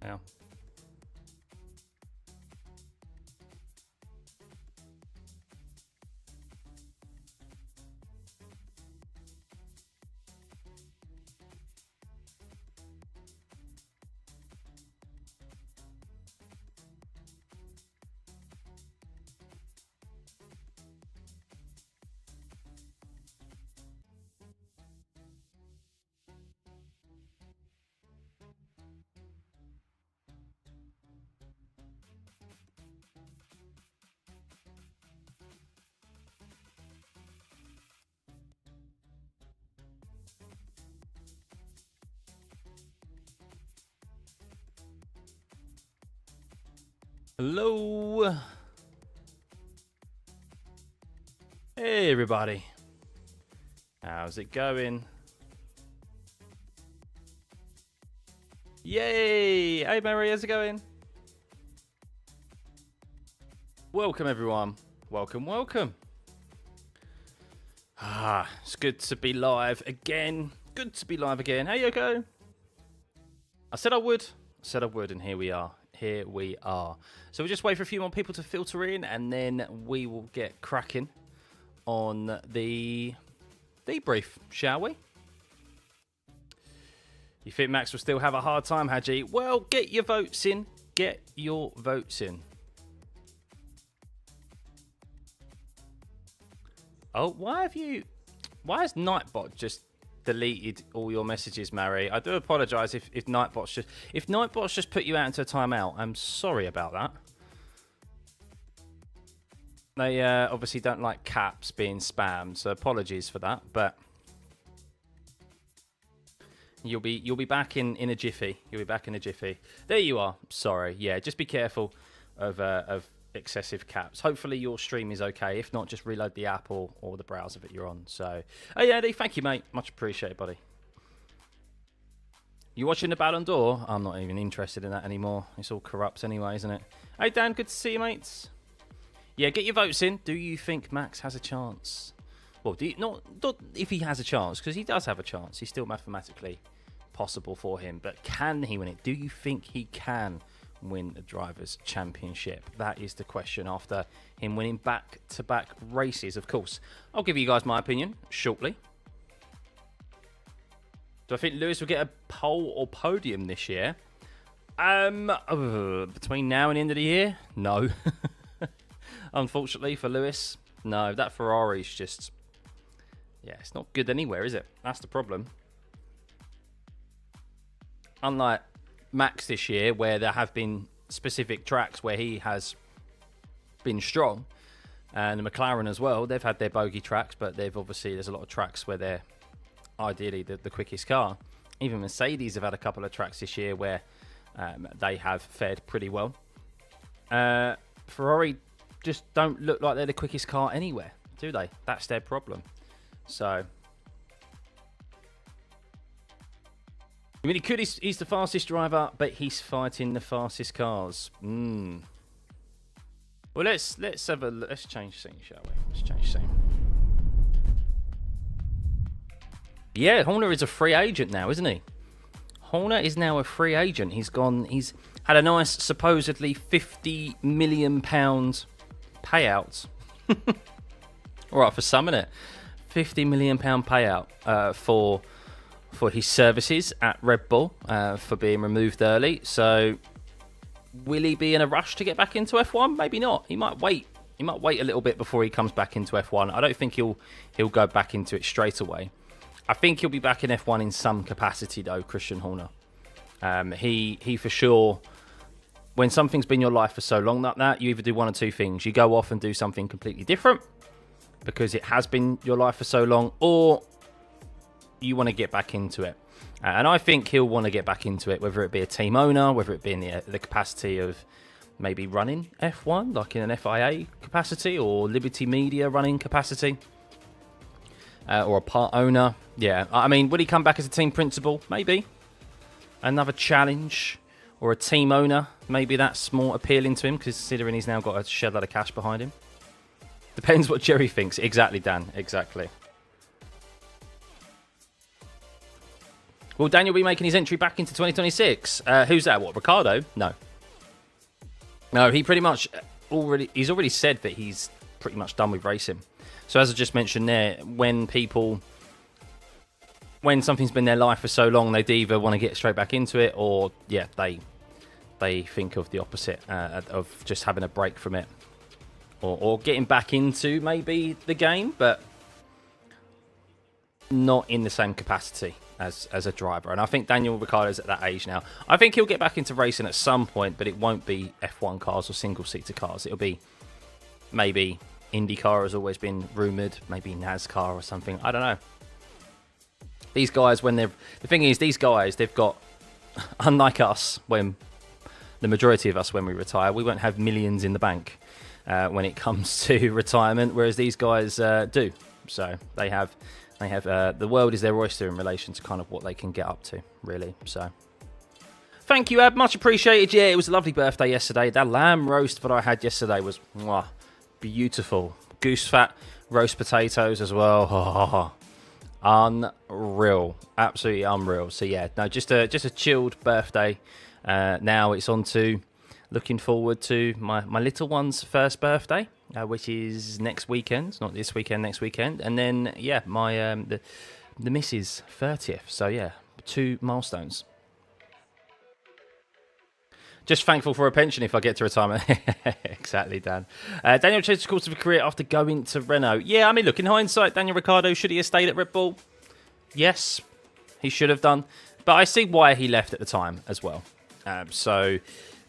now. Hello. Hey everybody. How's it going? Yay! Hey Mary, how's it going? Welcome everyone. Welcome, welcome. It's good to be live again. Good to be live again. Hey Yoko. I said I would. And here we are. Here we are. So we'll just wait for a few more people to filter in, and then we will get cracking on the debrief, shall we? You think Max will still have a hard time, Haji? Well, get your votes in. Get your votes in. Oh, why has Nightbot just deleted all your messages, Mary? I do apologise if Nightbot's just put you out into a timeout. I'm sorry about that. They obviously don't like caps being spammed, so apologies for that. But you'll be back in a jiffy. You'll be back in a jiffy. There you are. Sorry. Yeah, just be careful of excessive caps. Hopefully your stream is okay. If not, just reload the app or the browser that you're on. So, hey Eddie, thank you, mate. Much appreciated, buddy. You watching the Ballon d'Or? I'm not even interested in that anymore. It's all corrupt anyway, isn't it? Hey Dan, good to see you, mates. Yeah, get your votes in. Do you think Max has a chance? Well, not if he has a chance, because he does have a chance. He's still mathematically possible for him. But can he win it? Do you think he can win the Drivers' Championship? That is the question after him winning back-to-back races. Of course, I'll give you guys my opinion shortly. Do I think Lewis will get a pole or podium this year? Between now and the end of the year? No. Unfortunately for Lewis, no. That Ferrari's just... yeah, it's not good anywhere, is it? That's the problem. Unlike Max this year, where there have been specific tracks where he has been strong, and the McLaren as well, they've had their bogey tracks, but there's a lot of tracks where they're ideally the quickest car. Even Mercedes have had a couple of tracks this year where they have fared pretty well. Ferrari just don't look like they're the quickest car anywhere, do they? That's their problem. So, I mean, he's the fastest driver, but he's fighting the fastest cars. Well, let's change scene, shall we? Let's change scene. Yeah, Horner is a free agent now, isn't he? Horner is now a free agent. He's had a nice, supposedly £50 million payout. All right, for some, innit? £50 million payout for his services at Red Bull for being removed early. So, will he be in a rush to get back into F1? Maybe not. He might wait. He might wait a little bit before he comes back into F1. I don't think he'll go back into it straight away. I think he'll be back in F1 in some capacity, though, Christian Horner. He for sure, when something's been your life for so long like that, you either do one or two things. You go off and do something completely different because it has been your life for so long, or you want to get back into it. And I think he'll want to get back into it, whether it be a team owner, whether it be in the capacity of maybe running F1, like in an FIA capacity, or Liberty Media running capacity, or a part owner. Yeah, I mean, would he come back as a team principal? Maybe. Another challenge, or a team owner. Maybe that's more appealing to him, considering he's now got a shed load of cash behind him. Depends what Jerry thinks. Exactly, Dan. Exactly. Will Daniel be making his entry back into 2026? Who's that? What, Ricciardo? No. No, he pretty much he's already said that he's pretty much done with racing. So as I just mentioned there, when something's been their life for so long, they'd either want to get straight back into it, or yeah, they think of the opposite, of just having a break from it, or getting back into maybe the game, but not in the same capacity as a driver. And I think Daniel Ricciardo's at that age now. I think he'll get back into racing at some point, but it won't be F1 cars or single-seater cars. It'll be maybe IndyCar has always been rumoured, maybe NASCAR or something. I don't know. These guys, the thing is, these guys, they've got, unlike us, when the majority of us, when we retire, we won't have millions in the bank when it comes to retirement, whereas these guys do. So they have the world is their oyster in relation to kind of what they can get up to, really. So thank you, Ab, much appreciated. Yeah, it was a lovely birthday yesterday. That lamb roast that I had yesterday was beautiful. Goose fat, roast potatoes as well. Oh, unreal, absolutely unreal. So yeah, no, just a chilled birthday. Now it's on to looking forward to my little one's first birthday, which is next weekend, not this weekend, next weekend, and then yeah, my the missus 30th. So yeah, 2 milestones. Just thankful for a pension if I get to retirement. Exactly, Dan. Daniel changed the course of a career after going to Renault. Yeah, I mean, look, in hindsight, Daniel Ricciardo, should he have stayed at Red Bull? Yes, he should have done. But I see why he left at the time as well. So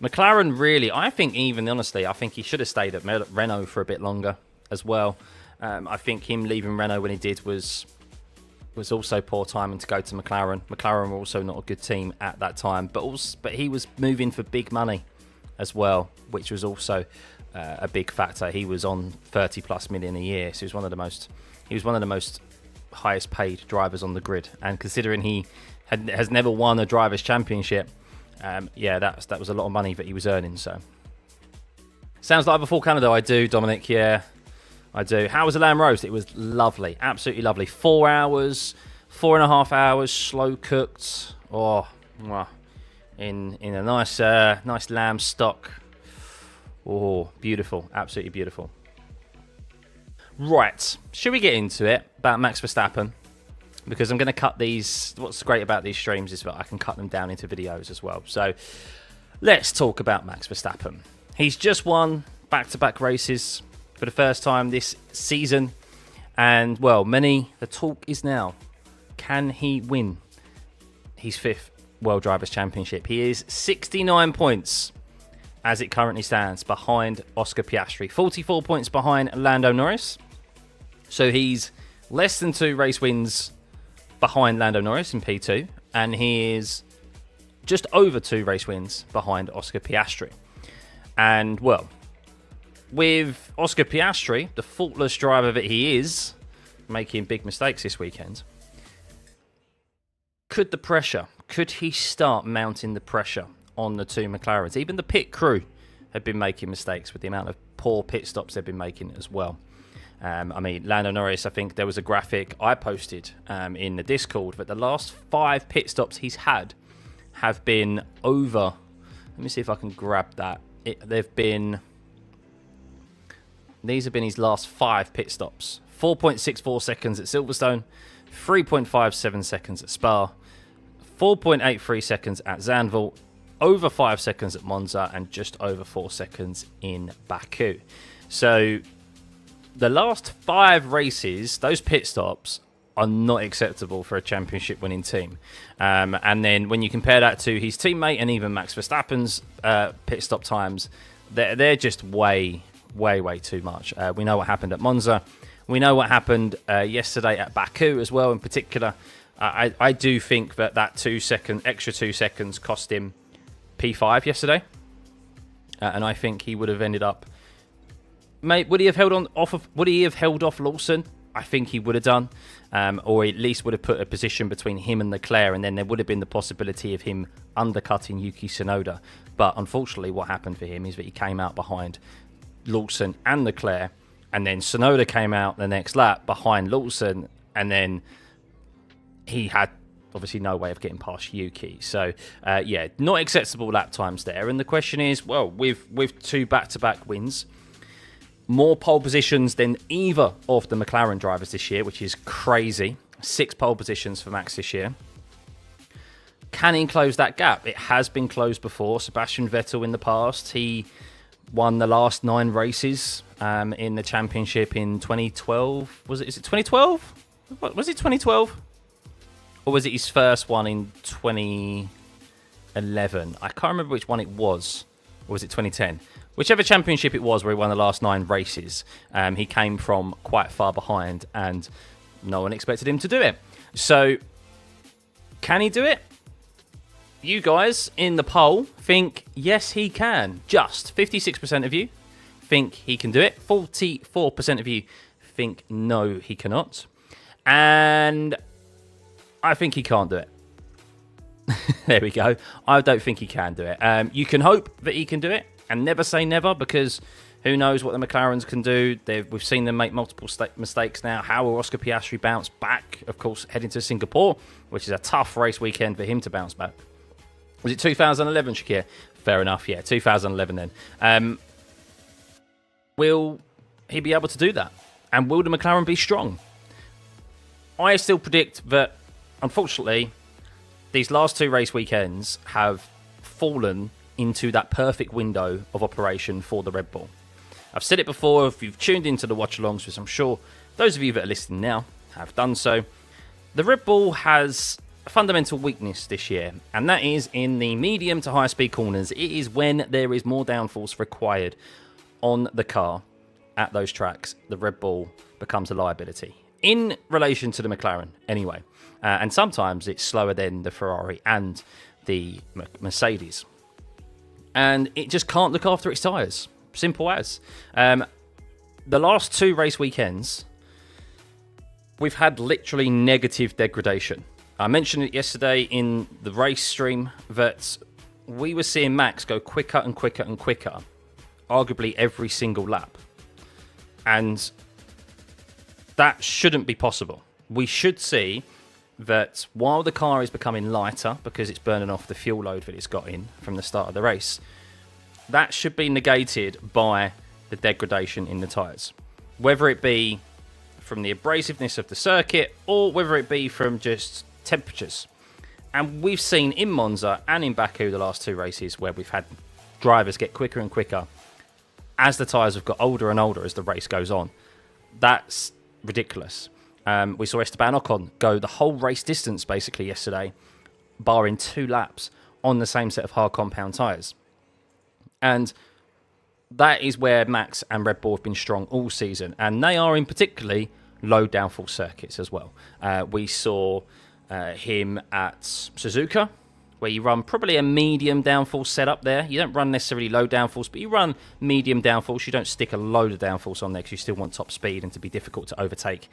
McLaren, really, I think even, honestly, I think he should have stayed at Renault for a bit longer as well. I think him leaving Renault when he did was also poor timing to go to McLaren. McLaren were also not a good team at that time, but he was moving for big money as well, which was also a big factor. He was on 30+ million a year, so he was one of the most highest paid drivers on the grid. And considering he has never won a drivers' championship, yeah, that was a lot of money that he was earning. So sounds like before Canada. I do, Dominic. Yeah. I do. How was the lamb roast? It was lovely. Absolutely lovely. 4 hours, 4.5 hours, slow cooked. Oh, in a nice lamb stock. Oh, beautiful. Absolutely beautiful. Right. Should we get into it about Max Verstappen? Because I'm going to cut these. What's great about these streams is that I can cut them down into videos as well. So let's talk about Max Verstappen. He's just won back-to-back races for the first time this season, and well, the talk is now, can he win his 5th World Drivers' Championship? He is 69 points as it currently stands behind Oscar Piastri, 44 points behind Lando Norris, so he's less than 2 race wins behind Lando Norris in P2, and he is just over 2 race wins behind Oscar Piastri. And well, with Oscar Piastri, the faultless driver that he is, making big mistakes this weekend, could he start mounting the pressure on the 2 McLarens? Even the pit crew have been making mistakes with the amount of poor pit stops they've been making as well. I mean, Lando Norris, I think there was a graphic I posted in the Discord that the last 5 pit stops he's had have been over. Let me see if I can grab that. These have been his last 5 pit stops. 4.64 seconds at Silverstone, 3.57 seconds at Spa, 4.83 seconds at Zandvoort, over 5 seconds at Monza, and just over 4 seconds in Baku. So the last 5 races, those pit stops are not acceptable for a championship winning team. And then when you compare that to his teammate and even Max Verstappen's pit stop times, they're just way too much. We know what happened at Monza. We know what happened yesterday at Baku as well in particular. I do think that extra 2 seconds cost him P5 yesterday. And I think he would have ended up... Would he have held off Lawson? I think he would have done. Or at least would have put a position between him and Leclerc, and then there would have been the possibility of him undercutting Yuki Tsunoda. But unfortunately what happened for him is that he came out behind Lawson and Leclerc, and then Tsunoda came out the next lap behind Lawson, and then he had obviously no way of getting past Yuki. So, yeah, not acceptable lap times there. And the question is, well, with 2 back-to-back wins, more pole positions than either of the McLaren drivers this year, which is crazy. 6 pole positions for Max this year. Can he close that gap? It has been closed before. Sebastian Vettel in the past, he won the last 9 races in the championship in 2012. Is it 2012? Was it 2012? Or was it his first one in 2011? I can't remember which one it was. Or was it 2010? Whichever championship it was where he won the last 9 races, he came from quite far behind and no one expected him to do it. So, can he do it? You guys in the poll think, yes, he can. Just 56% of you think he can do it. 44% of you think, no, he cannot. And I think he can't do it. There we go. I don't think he can do it. You can hope that he can do it and never say never, because who knows what the McLarens can do. We've seen them make multiple mistakes now. How will Oscar Piastri bounce back? Of course, heading to Singapore, which is a tough race weekend for him to bounce back. Was it 2011, Shakir? Fair enough, yeah, 2011 then. Will he be able to do that? And will the McLaren be strong? I still predict that, unfortunately, these last 2 race weekends have fallen into that perfect window of operation for the Red Bull. I've said it before, if you've tuned into the watch-alongs, which I'm sure those of you that are listening now have done so, the Red Bull has a fundamental weakness this year, and that is in the medium to high speed corners. It is when there is more downforce required on the car at those tracks, the Red Bull becomes a liability in relation to the McLaren anyway, and sometimes it's slower than the Ferrari and the Mercedes, and it just can't look after its tyres. Simple as. The last 2 race weekends, we've had literally negative degradation. I mentioned it yesterday in the race stream that we were seeing Max go quicker and quicker and quicker, arguably every single lap. And that shouldn't be possible. We should see that while the car is becoming lighter because it's burning off the fuel load that it's got in from the start of the race, that should be negated by the degradation in the tyres. Whether it be from the abrasiveness of the circuit or whether it be from just temperatures. And we've seen in Monza and in Baku the last 2 races where we've had drivers get quicker and quicker as the tyres have got older and older as the race goes on. That's ridiculous. We saw Esteban Ocon go the whole race distance basically yesterday, barring 2 laps on the same set of hard compound tyres. And that is where Max and Red Bull have been strong all season. And they are in particularly low downforce circuits as well. We saw him at Suzuka, where you run probably a medium downforce setup there. You don't run necessarily low downforce, but you run medium downforce. You don't stick a load of downforce on there because you still want top speed and to be difficult to overtake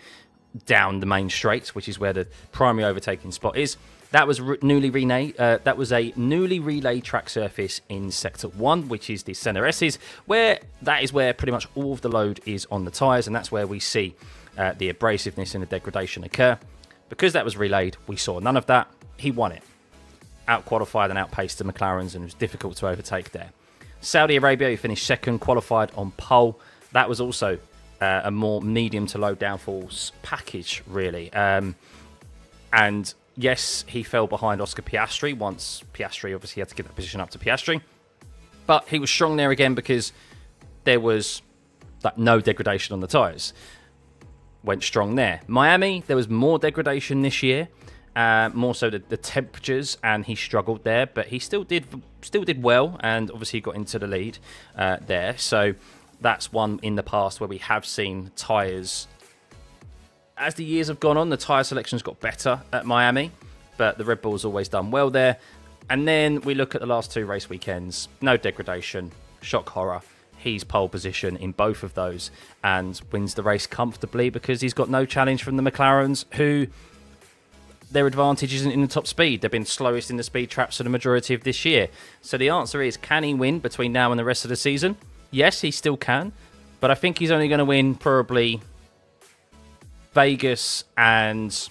down the main straight, which is where the primary overtaking spot is. That was newly renamed. That was a newly relayed track surface in Sector 1, which is the Center S's, where that is where pretty much all of the load is on the tyres, and that's where we see the abrasiveness and the degradation occur. Because that was relayed, we saw none of that. He won it. Out-qualified and outpaced the McLarens, and it was difficult to overtake there. Saudi Arabia, he finished second, qualified on pole. That was also a more medium to low downforce package, really. And yes, he fell behind Oscar Piastri once Piastri obviously had to give that position up to Piastri. But he was strong there again because there was no degradation on the tyres. Went strong there. Miami, there was more degradation this year. More so the temperatures, and he struggled there, but he still did well, and obviously got into the lead there. So that's one in the past where we have seen tyres. As the years have gone on, the tyre selection's got better at Miami, but the Red Bull's always done well there. And then we look at the last 2 race weekends, no degradation, shock horror. He's pole position in both of those and wins the race comfortably because he's got no challenge from the McLarens, who their advantage isn't in the top speed. They've been slowest in the speed traps for the majority of this year. So the answer is, can he win between now and the rest of the season? Yes, he still can, but I think he's only going to win probably Vegas and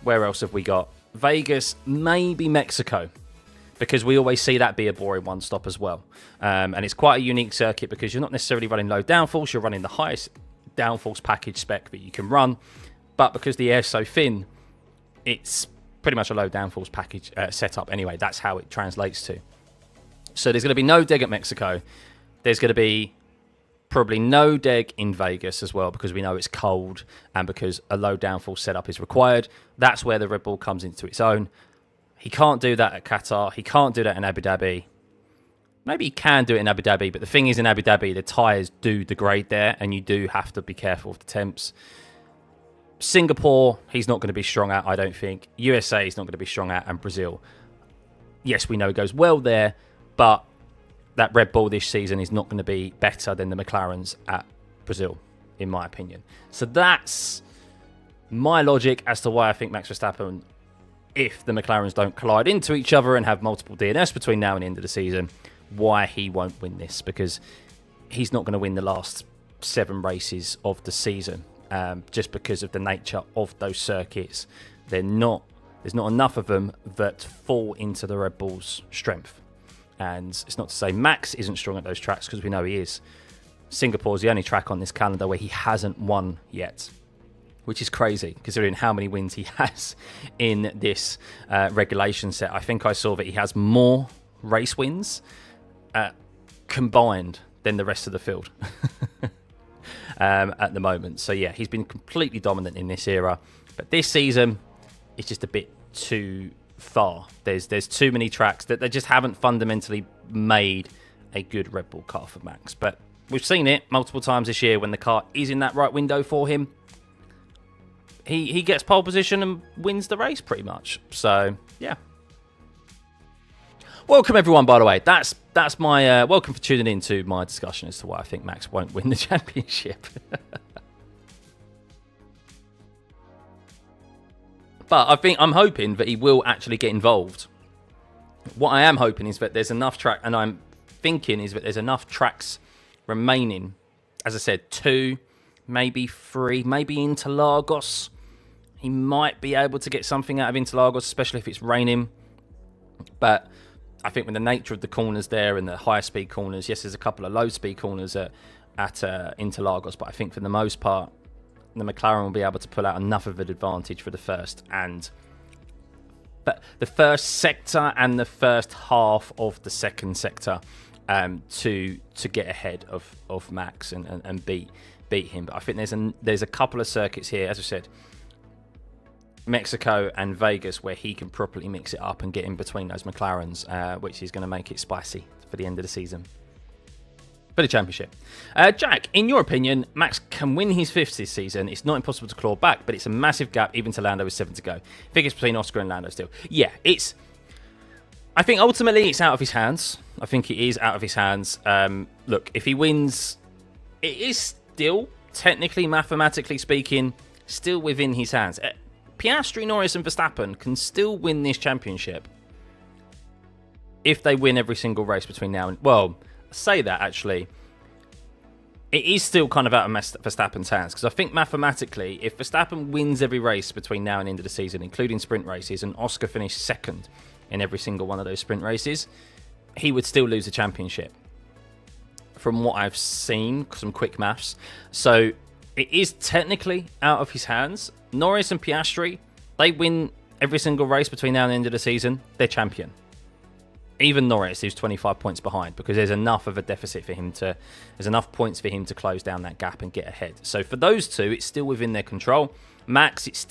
where else have we got? Vegas, maybe Mexico, because we always see that be a boring one-stop as well. And it's quite a unique circuit because you're not necessarily running low downforce, you're running the highest downforce package spec that you can run. But because the air's so thin, it's pretty much a low downforce package setup anyway. That's how it translates to. So there's going to be no deg at Mexico. There's going to be probably no deg in Vegas as well, because we know it's cold and because a low downforce setup is required. That's where the Red Bull comes into its own. He can't do that at Qatar. He can't do that in Abu Dhabi. Maybe he can do it in Abu Dhabi, but the thing is, in Abu Dhabi, the tyres do degrade there, and you do have to be careful of the temps. Singapore, he's not going to be strong at, I don't think. USA, he's not going to be strong at, and Brazil. Yes, we know he goes well there, but that Red Bull this season is not going to be better than the McLarens at Brazil, in my opinion. So that's my logic as to why I think Max Verstappen, if the McLarens don't collide into each other and have multiple DNS between now and the end of the season, why he won't win this, because he's not going to win the last 7 races of the season, just because of the nature of those circuits. There's not enough of them that fall into the Red Bull's strength. And it's not to say Max isn't strong at those tracks, because we know he is. Singapore's the only track on this calendar where he hasn't won yet, which is crazy considering how many wins he has in this regulation set. I think I saw that he has more race wins combined than the rest of the field at the moment. So yeah, he's been completely dominant in this era, but this season it's just a bit too far. There's too many tracks that they just haven't fundamentally made a good Red Bull car for Max. But we've seen it multiple times this year when the car is in that right window for him. He gets pole position and wins the race pretty much. So yeah. Welcome everyone, by the way. That's my welcome for tuning in to my discussion as to why I think Max won't win the championship. But I'm hoping that he will actually get involved. What I am hoping is that there's enough track, and I'm thinking is that there's enough tracks remaining. As I said, 2, maybe 3, maybe Interlagos. He might be able to get something out of Interlagos, especially if it's raining. But I think with the nature of the corners there and the higher speed corners, yes, there's a couple of low speed corners at Interlagos, but I think for the most part, the McLaren will be able to pull out enough of an advantage for the first sector and the first half of the second sector to get ahead of Max and beat him. But I think there's a couple of circuits here, as I said, Mexico and Vegas, where he can properly mix it up and get in between those McLarens, which is going to make it spicy for the end of the season. For the championship. Jack, in your opinion, Max can win his 5th this season. It's not impossible to claw back, but it's a massive gap even to Lando with 7 to go. I think it's between Oscar and Lando still. Yeah, I think ultimately it's out of his hands. I think it is out of his hands. Look, if he wins, it is still, technically, mathematically speaking, still within his hands. Piastri, Norris and Verstappen can still win this championship if they win every single race between now and... Well, say that actually, it is still kind of out of Verstappen's hands, because I think mathematically, if Verstappen wins every race between now and end of the season, including sprint races, and Oscar finished 2nd in every single one of those sprint races, he would still lose the championship. From what I've seen, some quick maths. So it is technically out of his hands. Norris and Piastri, they win every single race between now and the end of the season, they're champion. Even Norris, who's 25 points behind, because there's enough of a deficit for him to... There's enough points for him to close down that gap and get ahead. So for those two, it's still within their control. Max, it's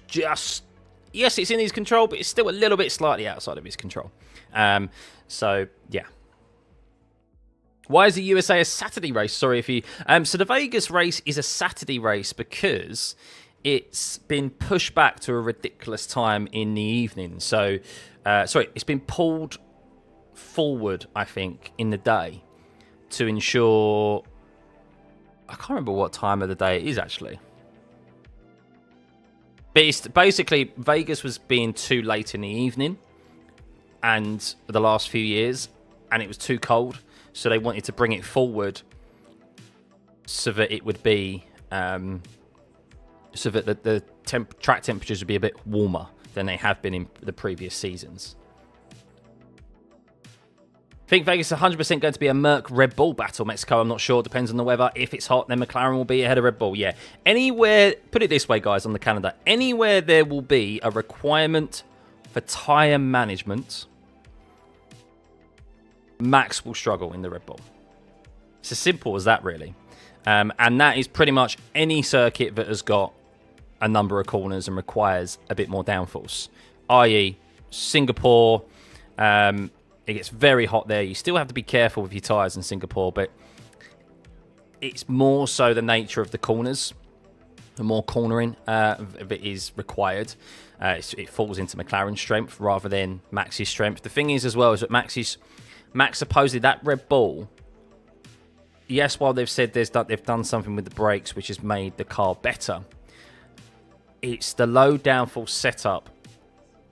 just... Yes, it's in his control, but it's still a little bit slightly outside of his control. So, yeah. Why is the USA a Saturday race? Sorry if you... So the Vegas race is a Saturday race because it's been pushed back to a ridiculous time in the evening. So, sorry, it's been pulled forward, I think, in the day to ensure... I can't remember what time of the day it is, actually. But it's basically, Vegas was being too late in the evening and the last few years, and it was too cold, so they wanted to bring it forward so that it would be... so that the track temperatures would be a bit warmer than they have been in the previous seasons. I think Vegas is 100% going to be a Merc Red Bull battle. Mexico, I'm not sure. Depends on the weather. If it's hot, then McLaren will be ahead of Red Bull. Yeah. Anywhere, put it this way, guys, on the calendar. Anywhere there will be a requirement for tyre management, Max will struggle in the Red Bull. It's as simple as that, really. And that is pretty much any circuit that has got a number of corners and requires a bit more downforce, i.e. Singapore. It gets very hot there. You still have to be careful with your tyres in Singapore, but it's more so the nature of the corners. The more cornering that is required. It falls into McLaren's strength rather than Max's strength. The thing is as well is that Max supposedly, that Red Bull, yes, while they've said they've done something with the brakes which has made the car better, it's the low downforce setup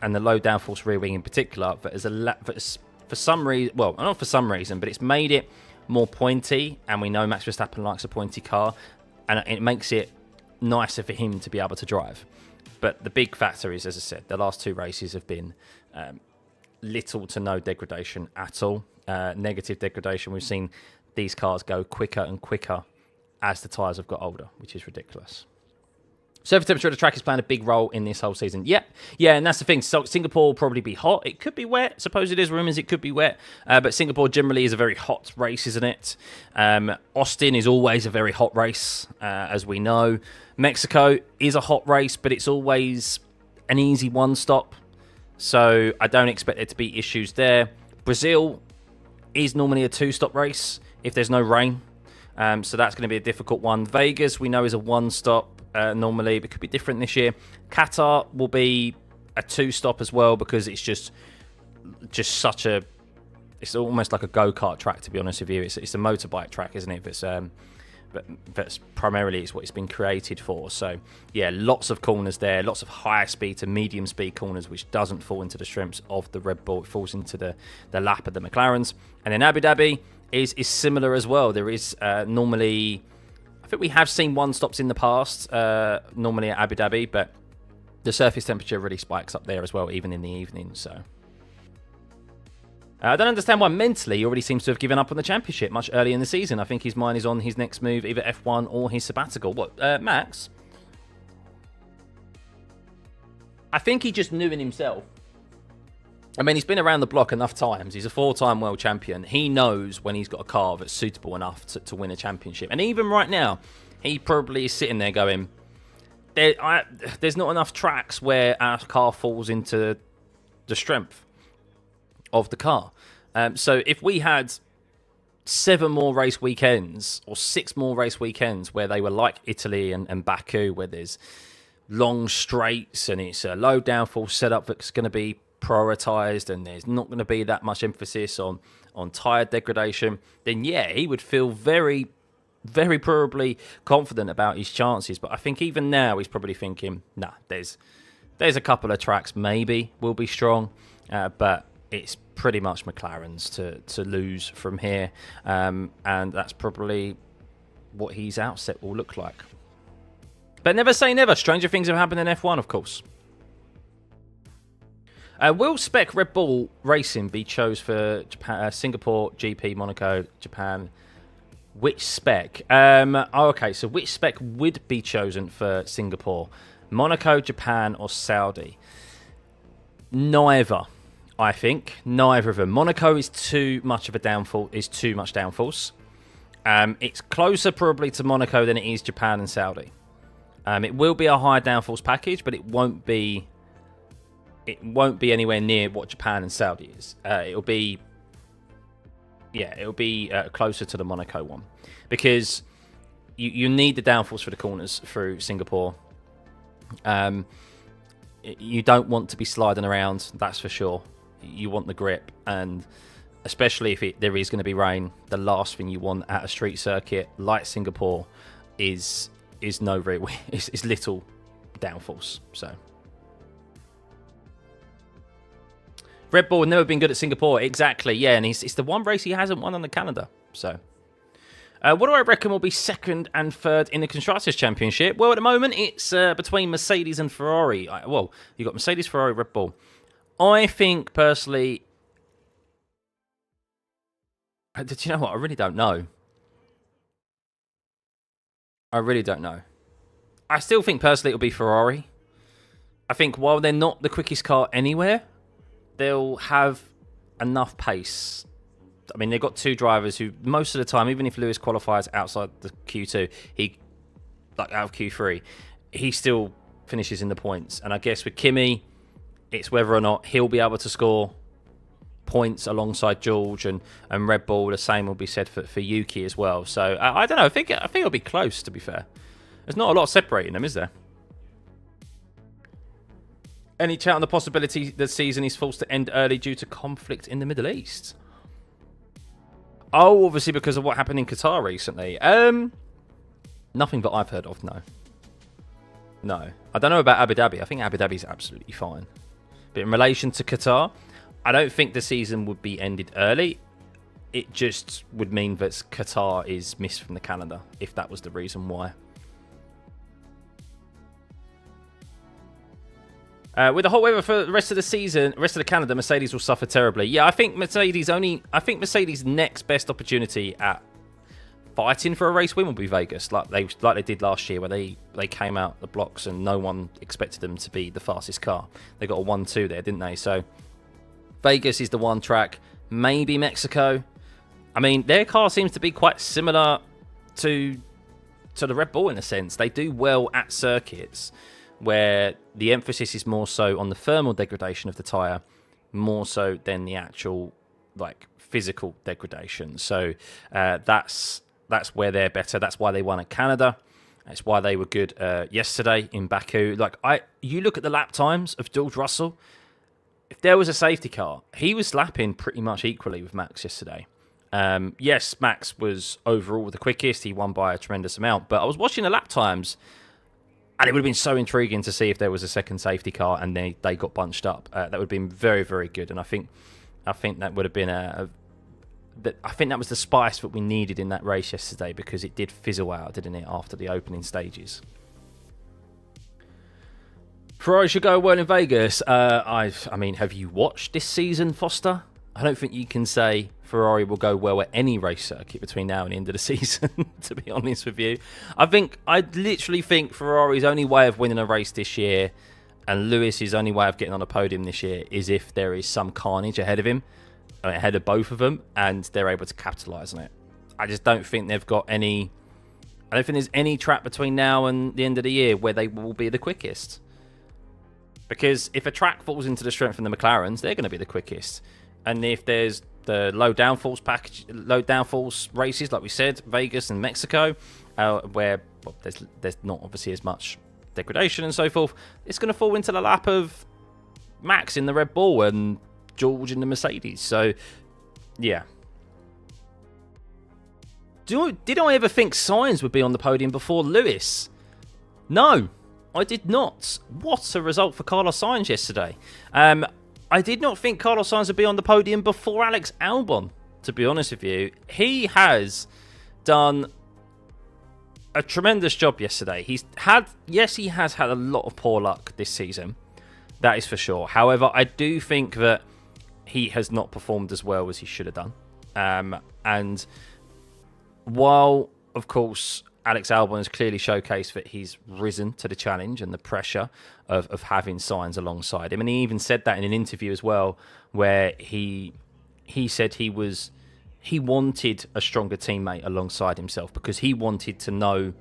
and the low downforce rear wing in particular that is for some reason, well, not for some reason, but it's made it more pointy, and we know Max Verstappen likes a pointy car, and it makes it nicer for him to be able to drive. But the big factor is, as I said, the last two races have been little to no degradation at all. Negative degradation. We've seen these cars go quicker and quicker as the tyres have got older, which is ridiculous. Surface temperature of the track is playing a big role in this whole season. Yep. Yeah, and that's the thing. So Singapore will probably be hot. It could be wet. Suppose it is rumours it could be wet. But Singapore generally is a very hot race, isn't it? Austin is always a very hot race, as we know. Mexico is a hot race, but it's always an easy one-stop. So I don't expect there to be issues there. Brazil is normally a two-stop race if there's no rain. So that's going to be a difficult one. Vegas, we know, is a one-stop. Normally, but it could be different this year. Qatar will be a two-stop as well because it's just such a... It's almost like a go-kart track, to be honest with you. It's a motorbike track, isn't it? But that's primarily is what it's been created for. So, yeah, lots of corners there, lots of higher speed to medium speed corners, which doesn't fall into the strengths of the Red Bull. It falls into the lap of the McLarens. And then Abu Dhabi is similar as well. There is normally... I think we have seen one-stops in the past, normally at Abu Dhabi, but the surface temperature really spikes up there as well, even in the evening. So I don't understand why mentally he already seems to have given up on the championship much early in the season. I think his mind is on his next move, either F1 or his sabbatical. What, Max? I think he just knew in himself. I mean, he's been around the block enough times. He's a four-time world champion. He knows when he's got a car that's suitable enough to win a championship. And even right now, he probably is sitting there going, there's not enough tracks where our car falls into the strength of the car. So if we had 7 more race weekends or 6 more race weekends where they were like Italy and Baku, where there's long straights and it's a low downforce setup that's going to be prioritized and there's not going to be that much emphasis on tyre degradation, then yeah, he would feel very, very probably confident about his chances. But I think even now he's probably thinking, nah, there's a couple of tracks maybe will be strong, but it's pretty much McLaren's to lose from here, and that's probably what his outset will look like. But never say never. Stranger things have happened in F1, of course. Will spec Red Bull Racing be chose for Japan, Singapore, GP, Monaco, Japan? Which spec? Okay, so which spec would be chosen for Singapore? Monaco, Japan, or Saudi? Neither, I think. Neither of them. Monaco is too much of a downfall. Is too much downforce. It's closer probably to Monaco than it is Japan and Saudi. It will be a high downforce package, but it won't be anywhere near what Japan and Saudi is. It'll be closer to the Monaco one because you need the downforce for the corners through Singapore. You don't want to be sliding around, that's for sure. You want the grip, and especially if there is going to be rain, the last thing you want at a street circuit like Singapore is little downforce. So Red Bull have never been good at Singapore. Exactly, yeah. And it's the one race he hasn't won on the calendar. So What do I reckon will be second and third in the Constructors' Championship? Well, at the moment, it's between Mercedes and Ferrari. Well, you've got Mercedes, Ferrari, Red Bull. I think, personally... Do you know what? I really don't know. I really don't know. I still think, personally, it'll be Ferrari. I think while they're not the quickest car anywhere, they'll have enough pace. I mean, they've got two drivers who, most of the time, even if Lewis qualifies outside the Q2, out of Q3, he still finishes in the points. And I guess with Kimi, it's whether or not he'll be able to score points alongside George and Red Bull. The same will be said for Yuki as well. So I don't know. I think it'll be close, to be fair. There's not a lot separating them, is there? Any chat on the possibility the season is forced to end early due to conflict in the Middle East? Oh, obviously because of what happened in Qatar recently. Nothing that I've heard of, no. No. I don't know about Abu Dhabi. I think Abu Dhabi's absolutely fine. But in relation to Qatar, I don't think the season would be ended early. It just would mean that Qatar is missed from the calendar, if that was the reason why. With the hot weather for the rest of the season, rest of the calendar, Mercedes will suffer terribly. Yeah, I think Mercedes' next best opportunity at fighting for a race win will be Vegas, like they did last year, where they came out the blocks and no one expected them to be the fastest car. They got a 1-2 there, didn't they? So Vegas is the one track. Maybe Mexico. I mean, their car seems to be quite similar to the Red Bull in a sense. They do well at circuits where the emphasis is more so on the thermal degradation of the tyre, more so than the actual physical degradation. So that's where they're better. That's why they won at Canada. That's why they were good yesterday in Baku. You look at the lap times of George Russell. If there was a safety car, he was lapping pretty much equally with Max yesterday. Yes, Max was overall the quickest. He won by a tremendous amount. But I was watching the lap times, and it would have been so intriguing to see if there was a second safety car and they got bunched up. That would have been very, very good. And I think that would have been I think that was the spice that we needed in that race yesterday, because it did fizzle out, didn't it, after the opening stages. Ferrari should go well in Vegas. I mean, have you watched this season, Foster? I don't think you can say Ferrari will go well at any race circuit between now and the end of the season, to be honest with you. I literally think Ferrari's only way of winning a race this year, and Lewis's only way of getting on a podium this year, is if there is some carnage ahead of him, ahead of both of them, and they're able to capitalise on it. I just don't think they've got any... I don't think there's any track between now and the end of the year where they will be the quickest. Because if a track falls into the strength of the McLarens, they're going to be the quickest. And if there's the low downforce races, like we said, Vegas and Mexico, where there's not obviously as much degradation and so forth, it's going to fall into the lap of Max in the Red Bull and George in the Mercedes. So, yeah. Did I ever think Sainz would be on the podium before Lewis? No, I did not. What a result for Carlos Sainz yesterday. I did not think Carlos Sainz would be on the podium before Alex Albon, to be honest with you. He has done a tremendous job yesterday. He has had a lot of poor luck this season. That is for sure. However, I do think that he has not performed as well as he should have done. And while, of course, Alex Albon has clearly showcased that he's risen to the challenge and the pressure of having Sainz alongside him. And he even said that in an interview as well, where he said he wanted a stronger teammate alongside himself, because he wanted to know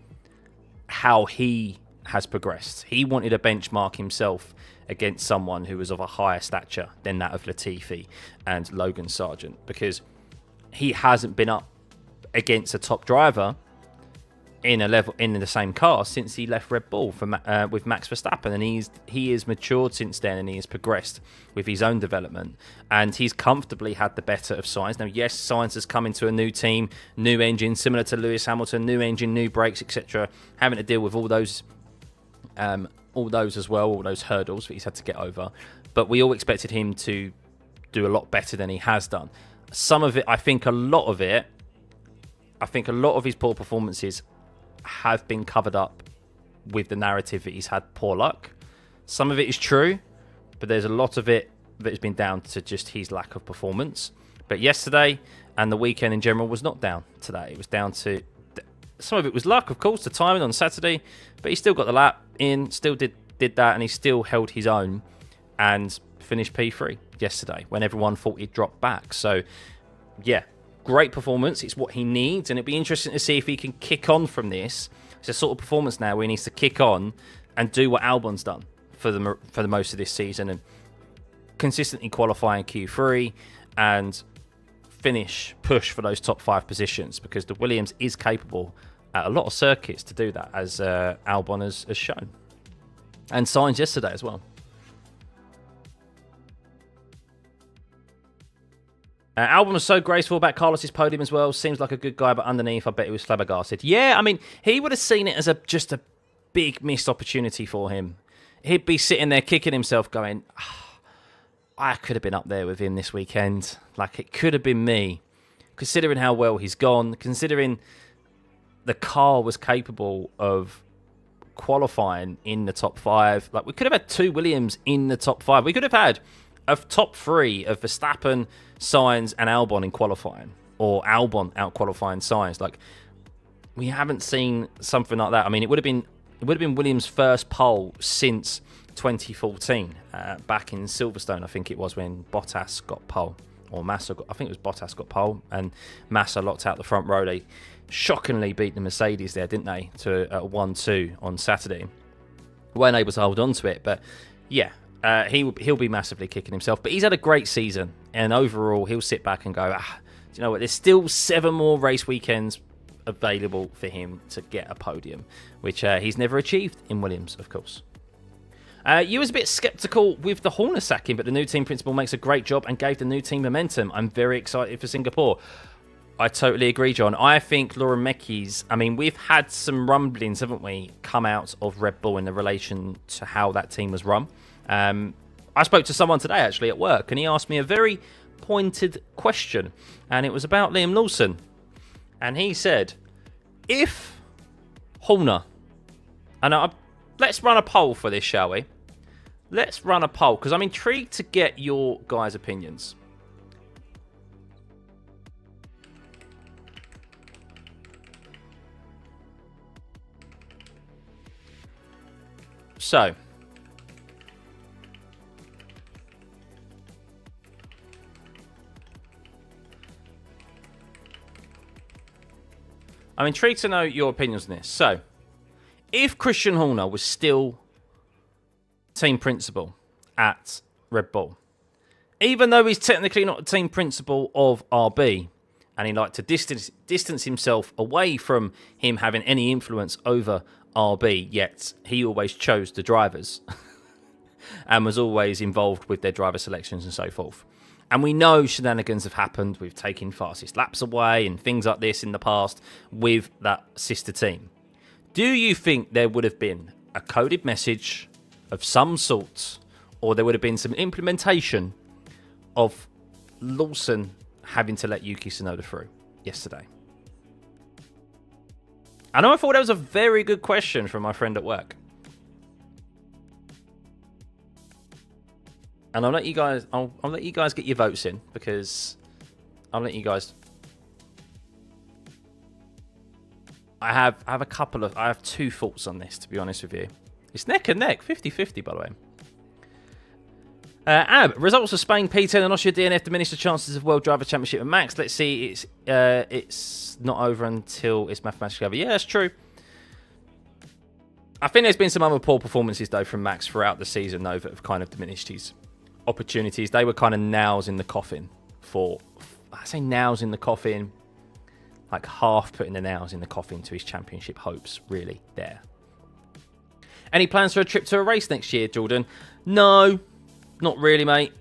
how he has progressed. He wanted to benchmark himself against someone who was of a higher stature than that of Latifi and Logan Sargent, because he hasn't been up against a top driver in the same car since he left Red Bull with Max Verstappen, and he is matured since then, and he has progressed with his own development, and he's comfortably had the better of Sainz. Now, yes, Sainz has come into a new team, new engine, similar to Lewis Hamilton, new engine, new brakes, etc., having to deal with all those as well, all those hurdles that he's had to get over. But we all expected him to do a lot better than he has done. Some of it, I think a lot of it, I think a lot of his poor performances have been covered up with the narrative that he's had poor luck. Some of it is true, but there's a lot of it that has been down to just his lack of performance. But yesterday and the weekend in general was not down to that. It was down to some of it was luck, of course, the timing on Saturday, but he still got the lap in, still did that, and he still held his own and finished P3 yesterday when everyone thought he'd drop back. So, yeah, great performance. It's what he needs, and it'll be interesting to see if he can kick on from this. It's a sort of performance now where he needs to kick on and do what Albon's done for the most of this season and consistently qualify in Q3 and push for those top 5 positions, because the Williams is capable at a lot of circuits to do that, as Albon has shown. And Sainz yesterday as well. Albon was so graceful about Carlos's podium as well. Seems like a good guy, but underneath, I bet he was flabbergasted. Yeah, I mean, he would have seen it as just a big missed opportunity for him. He'd be sitting there kicking himself going, I could have been up there with him this weekend. Like, it could have been me. Considering how well he's gone, considering the car was capable of qualifying in the top 5. Like, we could have had 2 Williams in the top 5. We could have had a top 3 of Verstappen, Sainz, and Albon in qualifying, or Albon out qualifying Sainz. Like, we haven't seen something like that. I mean, it would have been Williams' first pole since 2014, back in Silverstone, I think it was, when Bottas got pole, or Massa got, I think it was Bottas got pole, and Massa locked out the front row. They shockingly beat the Mercedes there, didn't they, to 1-2 on Saturday. Weren't able to hold on to it, but yeah, he'll be massively kicking himself. But he's had a great season, and overall, he'll sit back and go, do you know what, there's still 7 more race weekends available for him to get a podium, which he's never achieved in Williams, of course. You was a bit sceptical with the Horner sacking, but the new team principal makes a great job and gave the new team momentum. I'm very excited for Singapore. I totally agree, John. I think Laura Meckies, I mean, we've had some rumblings, haven't we, come out of Red Bull in the relation to how that team was run. I spoke to someone today, actually, at work, and he asked me a very pointed question, and it was about Liam Lawson. And he said, if Horner, and let's run a poll for this, shall we? Let's run a poll, because I'm intrigued to get your guys' opinions. So, I'm intrigued to know your opinions on this. So, if Christian Horner was still team principal at Red Bull, even though he's technically not a team principal of RB, and he liked to distance himself away from him having any influence over RB, yet he always chose the drivers and was always involved with their driver selections and so forth. And we know shenanigans have happened with taking fastest laps away and things like this in the past with that sister team. Do you think there would have been a coded message of some sort, or there would have been some implementation of Lawson having to let Yuki Tsunoda through yesterday? I know I thought that was a very good question from my friend at work. And I'll let you guys get your votes in, because I'll let you guys. I have 2 thoughts on this, to be honest with you. It's neck and neck, 50-50, by the way. Results of Spain, P10 and Austria DNF diminish the chances of World Driver Championship and Max. Let's see, it's not over until it's mathematically over. Yeah, that's true. I think there's been some other poor performances, though, from Max throughout the season, though, that have kind of diminished his opportunities. They were kind of nails in the coffin I say nails in the coffin, like half putting the nails in the coffin to his championship hopes, really, there. Any plans for a trip to a race next year, Jordan? No, not really, mate.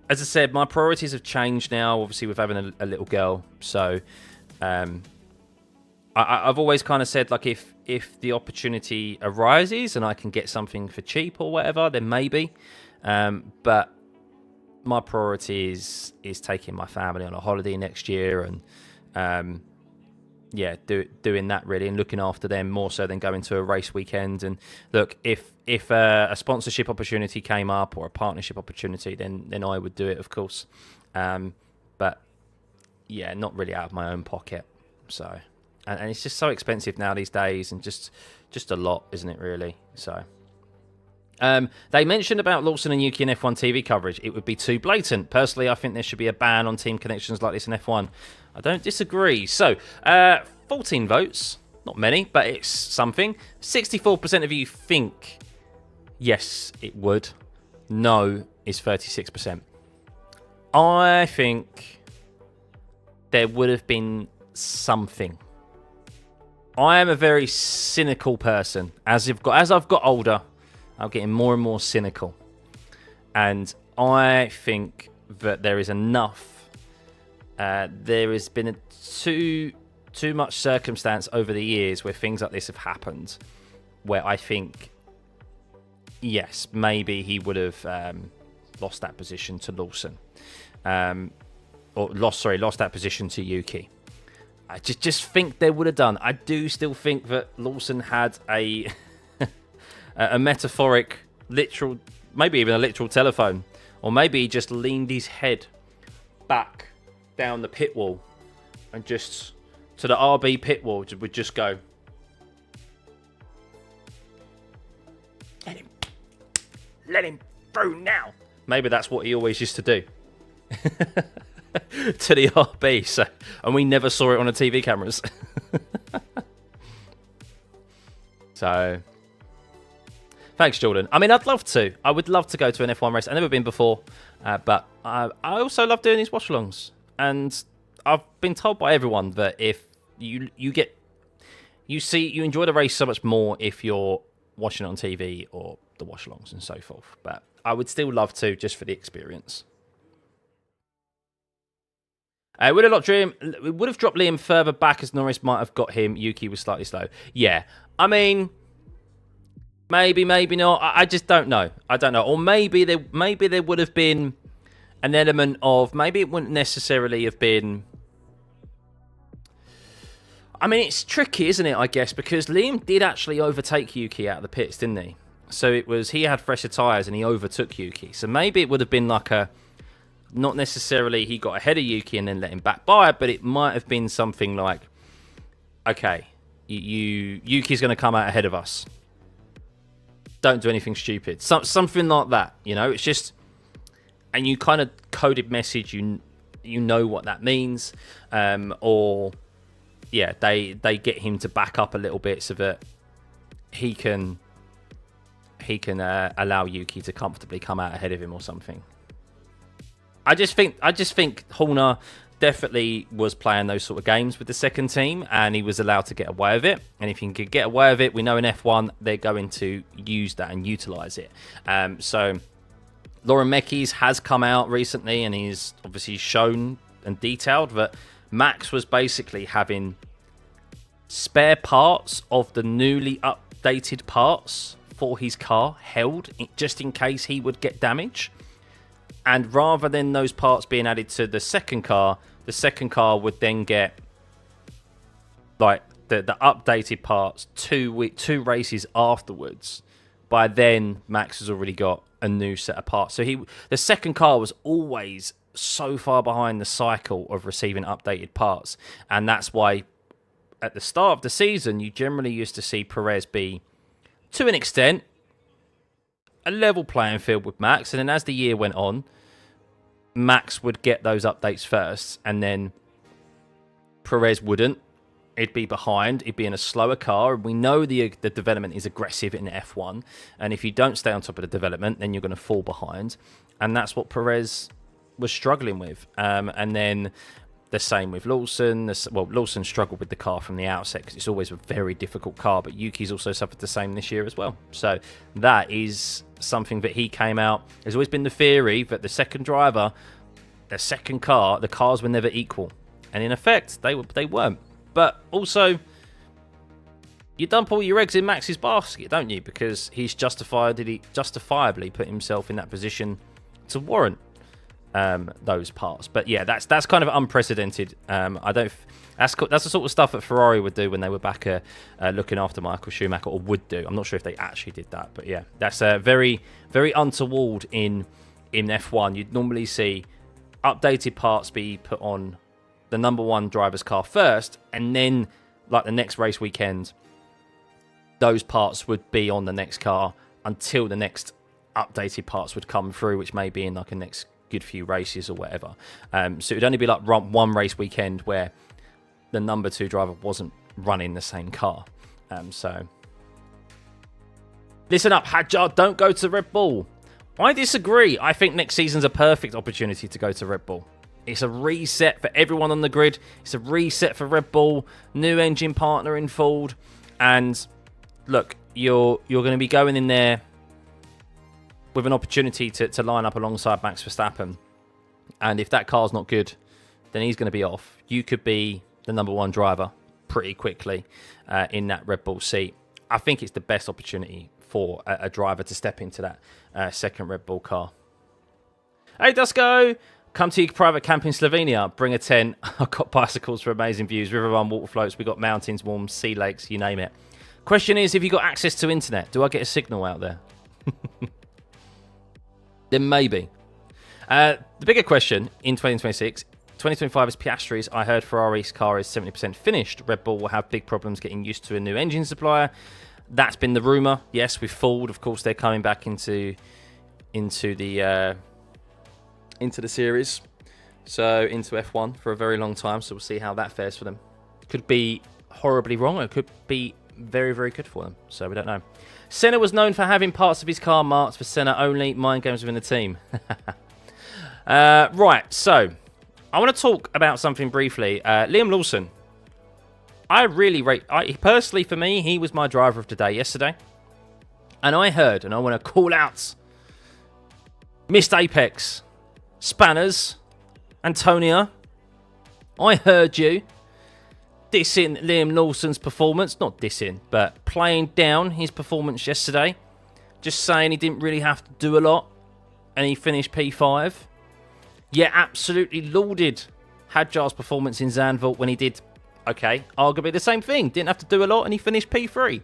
As I said, my priorities have changed now, obviously, with having a little girl. So, I've always kind of said, like, if the opportunity arises and I can get something for cheap or whatever, then maybe. But my priority is taking my family on a holiday next year, and yeah, doing that really and looking after them more so than going to a race weekend. And look, if a sponsorship opportunity came up or a partnership opportunity, then I would do it, of course. But yeah, not really out of my own pocket. So, and it's just so expensive now these days, and just a lot, isn't it? Really. So. They mentioned about Lawson and Yuki in F1 TV coverage. It would be too blatant. Personally, I think there should be a ban on team connections like this in F1. I don't disagree. So, 14 votes. Not many, but it's something. 64% of you think yes, it would. No is 36%. I think there would have been something. I am a very cynical person. As I've got older, I'm getting more and more cynical. And I think that there is enough. There has been too much circumstance over the years where things like this have happened, where I think, yes, maybe he would have lost that position to Lawson. Lost that position to Yuki. I just think they would have done. I do still think that Lawson had a metaphoric, literal, maybe even a literal telephone, or maybe he just leaned his head back down the pit wall and just to the RB pit wall would just go, let him through now. Maybe that's what he always used to do to the RB. So, and we never saw it on the TV cameras. So, thanks, Jordan. I mean, I'd love to. I would love to go to an F1 race. I've never been before, but I also love doing these watch-alongs. And I've been told by everyone that if you enjoy the race so much more if you're watching it on TV or the watch-alongs and so forth. But I would still love to, just for the experience. It would have dropped Liam further back as Norris might have got him. Yuki was slightly slow. Yeah, I mean, maybe not. I just don't know. I don't know. Or maybe there would have been an element of, maybe it wouldn't necessarily have been. I mean, it's tricky, isn't it, I guess, because Liam did actually overtake Yuki out of the pits, didn't he? So he had fresher tyres and he overtook Yuki. So maybe it would have been like not necessarily he got ahead of Yuki and then let him back by, but it might have been something like, okay, Yuki's going to come out ahead of us. Don't do anything stupid. Something like that, you know? It's just, and you kind of coded message, you know what that means, or yeah, they get him to back up a little bit so that he can allow Yuki to comfortably come out ahead of him or something. I just think Horner definitely was playing those sort of games with the second team, and he was allowed to get away with it. And if he can get away with it, we know in F1 they're going to use that and utilise it. So Lauren Mekies has come out recently, and he's obviously shown and detailed that Max was basically having spare parts of the newly updated parts for his car held just in case he would get damage. And rather than those parts being added to the second car would then get like the updated parts two races afterwards. By then, Max has already got a new set of parts. So the second car was always so far behind the cycle of receiving updated parts. And that's why at the start of the season, you generally used to see Perez be, to an extent, a level playing field with Max. And then as the year went on, Max would get those updates first, and then Perez wouldn't. It'd be behind. It'd be in a slower car. And we know the development is aggressive in F1. And if you don't stay on top of the development, then you're going to fall behind. And that's what Perez was struggling with. And then the same with Lawson. Lawson struggled with the car from the outset because it's always a very difficult car. But Yuki's also suffered the same this year as well. So that is something that he came out. There's always been the theory that the second driver, the second car, the cars were never equal. And in effect, they weren't. But also, you dump all your eggs in Max's basket, don't you? Because he's justifiably put himself in that position to warrant those parts. But yeah, that's kind of unprecedented. I don't. That's the sort of stuff that Ferrari would do when they were back looking after Michael Schumacher, or would do. I'm not sure if they actually did that, but yeah, that's very, very untoward in F1. You'd normally see updated parts be put on the number one driver's car first, and then like the next race weekend, those parts would be on the next car until the next updated parts would come through, which may be in like a next good few races or whatever. So it would only be like one race weekend where the number 2 driver wasn't running the same car. So listen up, Hadjar, don't go to Red Bull. I disagree. I think next season's a perfect opportunity to go to Red Bull. It's a reset for everyone on the grid. It's a reset for Red Bull, new engine partner in Ford, and look, you're going to be going in there with an opportunity to line up alongside Max Verstappen. And if that car's not good, then he's going to be off. You could be the number 1 driver pretty quickly in that Red Bull seat. I think it's the best opportunity for a driver to step into that second Red Bull car. Hey, Dusko! Come to your private camp in Slovenia. Bring a tent. I've got bicycles for amazing views, river run, water floats. We've got mountains, warm sea lakes, you name it. Question is, if you got access to internet, do I get a signal out there? Then maybe. The bigger question in 2026, 2025 is Piastri's. I heard Ferrari's car is 70% finished. Red Bull will have big problems getting used to a new engine supplier. That's been the rumour. Yes, with Ford, of course, they're coming back into the series, so into F1 for a very long time. So we'll see how that fares for them. Could be horribly wrong, or it could be very, very good for them. So we don't know. Senna was known for having parts of his car marked for Senna only. Mind games within the team. Right, so I want to talk about something briefly. Liam Lawson. I really rate... personally, for me, he was my driver of the day yesterday. And I heard, and I want to call out Missed Apex, Spanners, Antonia. I heard you dissing Liam Lawson's performance. Not dissing, but playing down his performance yesterday. Just saying he didn't really have to do a lot. And he finished P5. Yeah, absolutely lauded Hadjar's performance in Zandvoort when he did, okay, arguably the same thing. Didn't have to do a lot and he finished P3.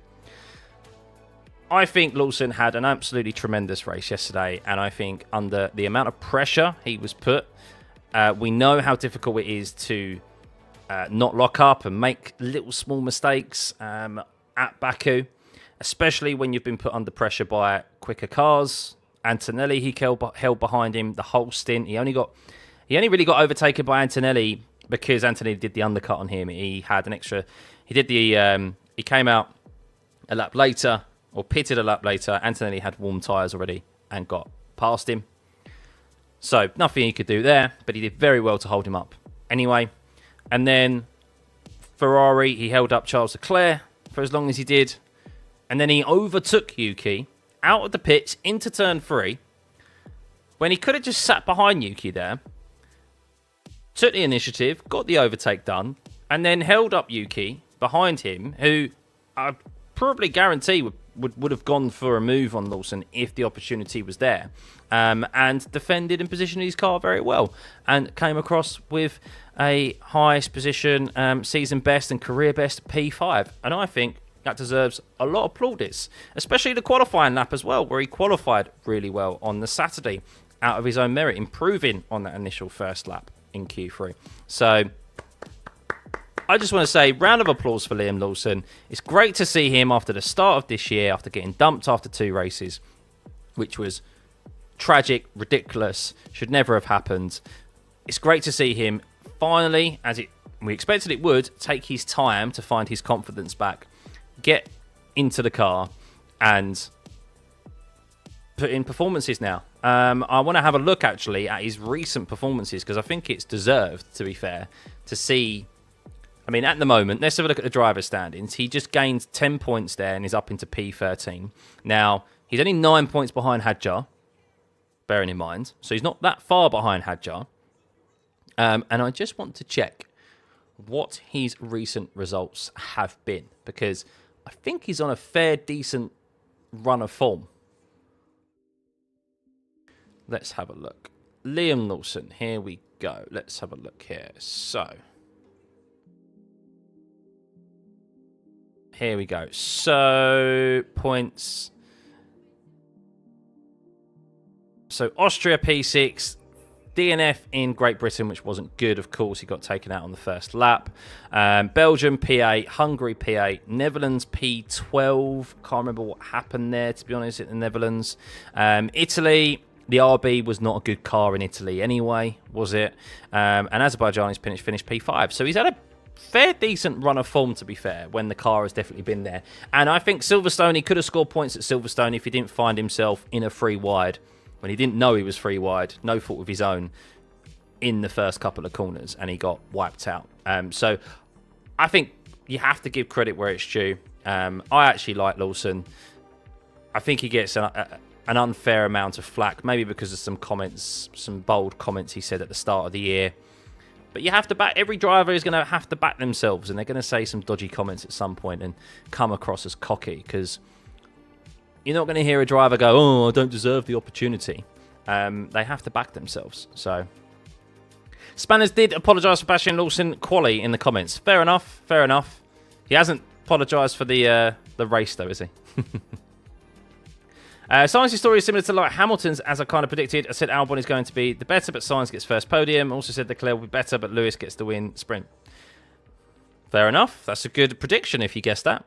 I think Lawson had an absolutely tremendous race yesterday. And I think under the amount of pressure he was put, we know how difficult it is to not lock up and make little small mistakes at Baku, especially when you've been put under pressure by quicker cars. Antonelli, he held behind him the whole stint. He only really got overtaken by Antonelli because Antonelli did the undercut on him. He had an extra. He did the. He came out a lap later, or pitted a lap later. Antonelli had warm tyres already and got past him. So nothing he could do there, but he did very well to hold him up anyway. And then Ferrari, he held up Charles Leclerc for as long as he did. And then he overtook Yuki out of the pits into turn 3 when he could have just sat behind Yuki there, took the initiative, got the overtake done, and then held up Yuki behind him, who I probably guarantee would have gone for a move on Lawson if the opportunity was there, and defended and positioned his car very well, and came across with a highest position, season best and career best P5. And I think that deserves a lot of plaudits, especially the qualifying lap as well, where he qualified really well on the Saturday out of his own merit, improving on that initial first lap in Q3. So I just want to say, round of applause for Liam Lawson. It's great to see him after the start of this year, after getting dumped after 2 races, which was tragic, ridiculous, should never have happened. It's great to see him finally, as we expected it would, take his time to find his confidence back, get into the car and put in performances now. I want to have a look actually at his recent performances, because I think it's deserved, to be fair, to see. I mean, at the moment, let's have a look at the driver standings. He just gained 10 points there and is up into P13. Now, he's only 9 points behind Hadjar, bearing in mind. So he's not that far behind Hadjar. And I just want to check what his recent results have been, because I think he's on a fair, decent run of form. Let's have a look. Liam Lawson, here we go. Let's have a look here. So, here we go. So, points. So, Austria P6, DNF in Great Britain, which wasn't good, of course. He got taken out on the first lap. Belgium P8, Hungary P8, Netherlands P12. Can't remember what happened there, to be honest, in the Netherlands. Italy, the RB was not a good car in Italy anyway, was it? And Azerbaijan is finished P5. So he's had a fair decent run of form, to be fair, when the car has definitely been there. And I think Silverstone, he could have scored points at Silverstone if he didn't find himself in a free wide when he didn't know he was free wide, no fault of his own, in the first couple of corners, and he got wiped out. So I think you have to give credit where it's due. I actually like Lawson. I think he gets an unfair amount of flack, maybe because of some comments, some bold comments he said at the start of the year. But you have to back, every driver is going to have to back themselves, and they're going to say some dodgy comments at some point and come across as cocky, because you're not going to hear a driver go, oh, I don't deserve the opportunity. They have to back themselves. So, Spanners did apologise for bashing Lawson quali in the comments. Fair enough, fair enough. He hasn't apologised for the race, though, is he? Sainz's story is similar to like Hamilton's, as I kind of predicted. I said Albon is going to be the better, but Sainz gets first podium. Also said Leclerc will be better, but Lewis gets the win sprint. Fair enough. That's a good prediction if you guessed that.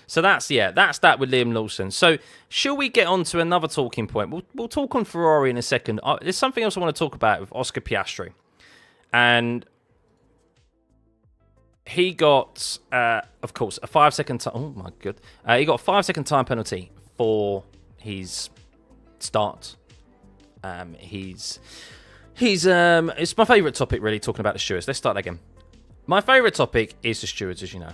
So that's that with Liam Lawson. So shall we get on to another talking point? We'll talk on Ferrari in a second. There's something else I want to talk about with Oscar Piastri. And he got, of course, a 5-second time. Oh my god! He got a 5-second time penalty for his start. It's my favourite topic, really, talking about the stewards. Let's start again. My favourite topic is the stewards, as you know,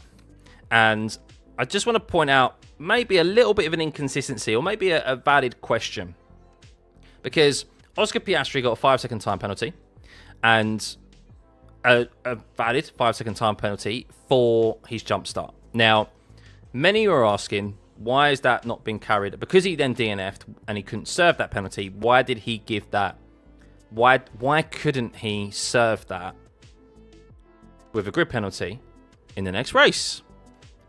and I just want to point out maybe a little bit of an inconsistency, or maybe a valid question, because Oscar Piastri got a 5-second time penalty, and a valid 5-second time penalty for his jump start. Now, many are asking, why is that not being carried? Because he then DNF'd and he couldn't serve that penalty, why did he give that? Why couldn't he serve that with a grid penalty in the next race?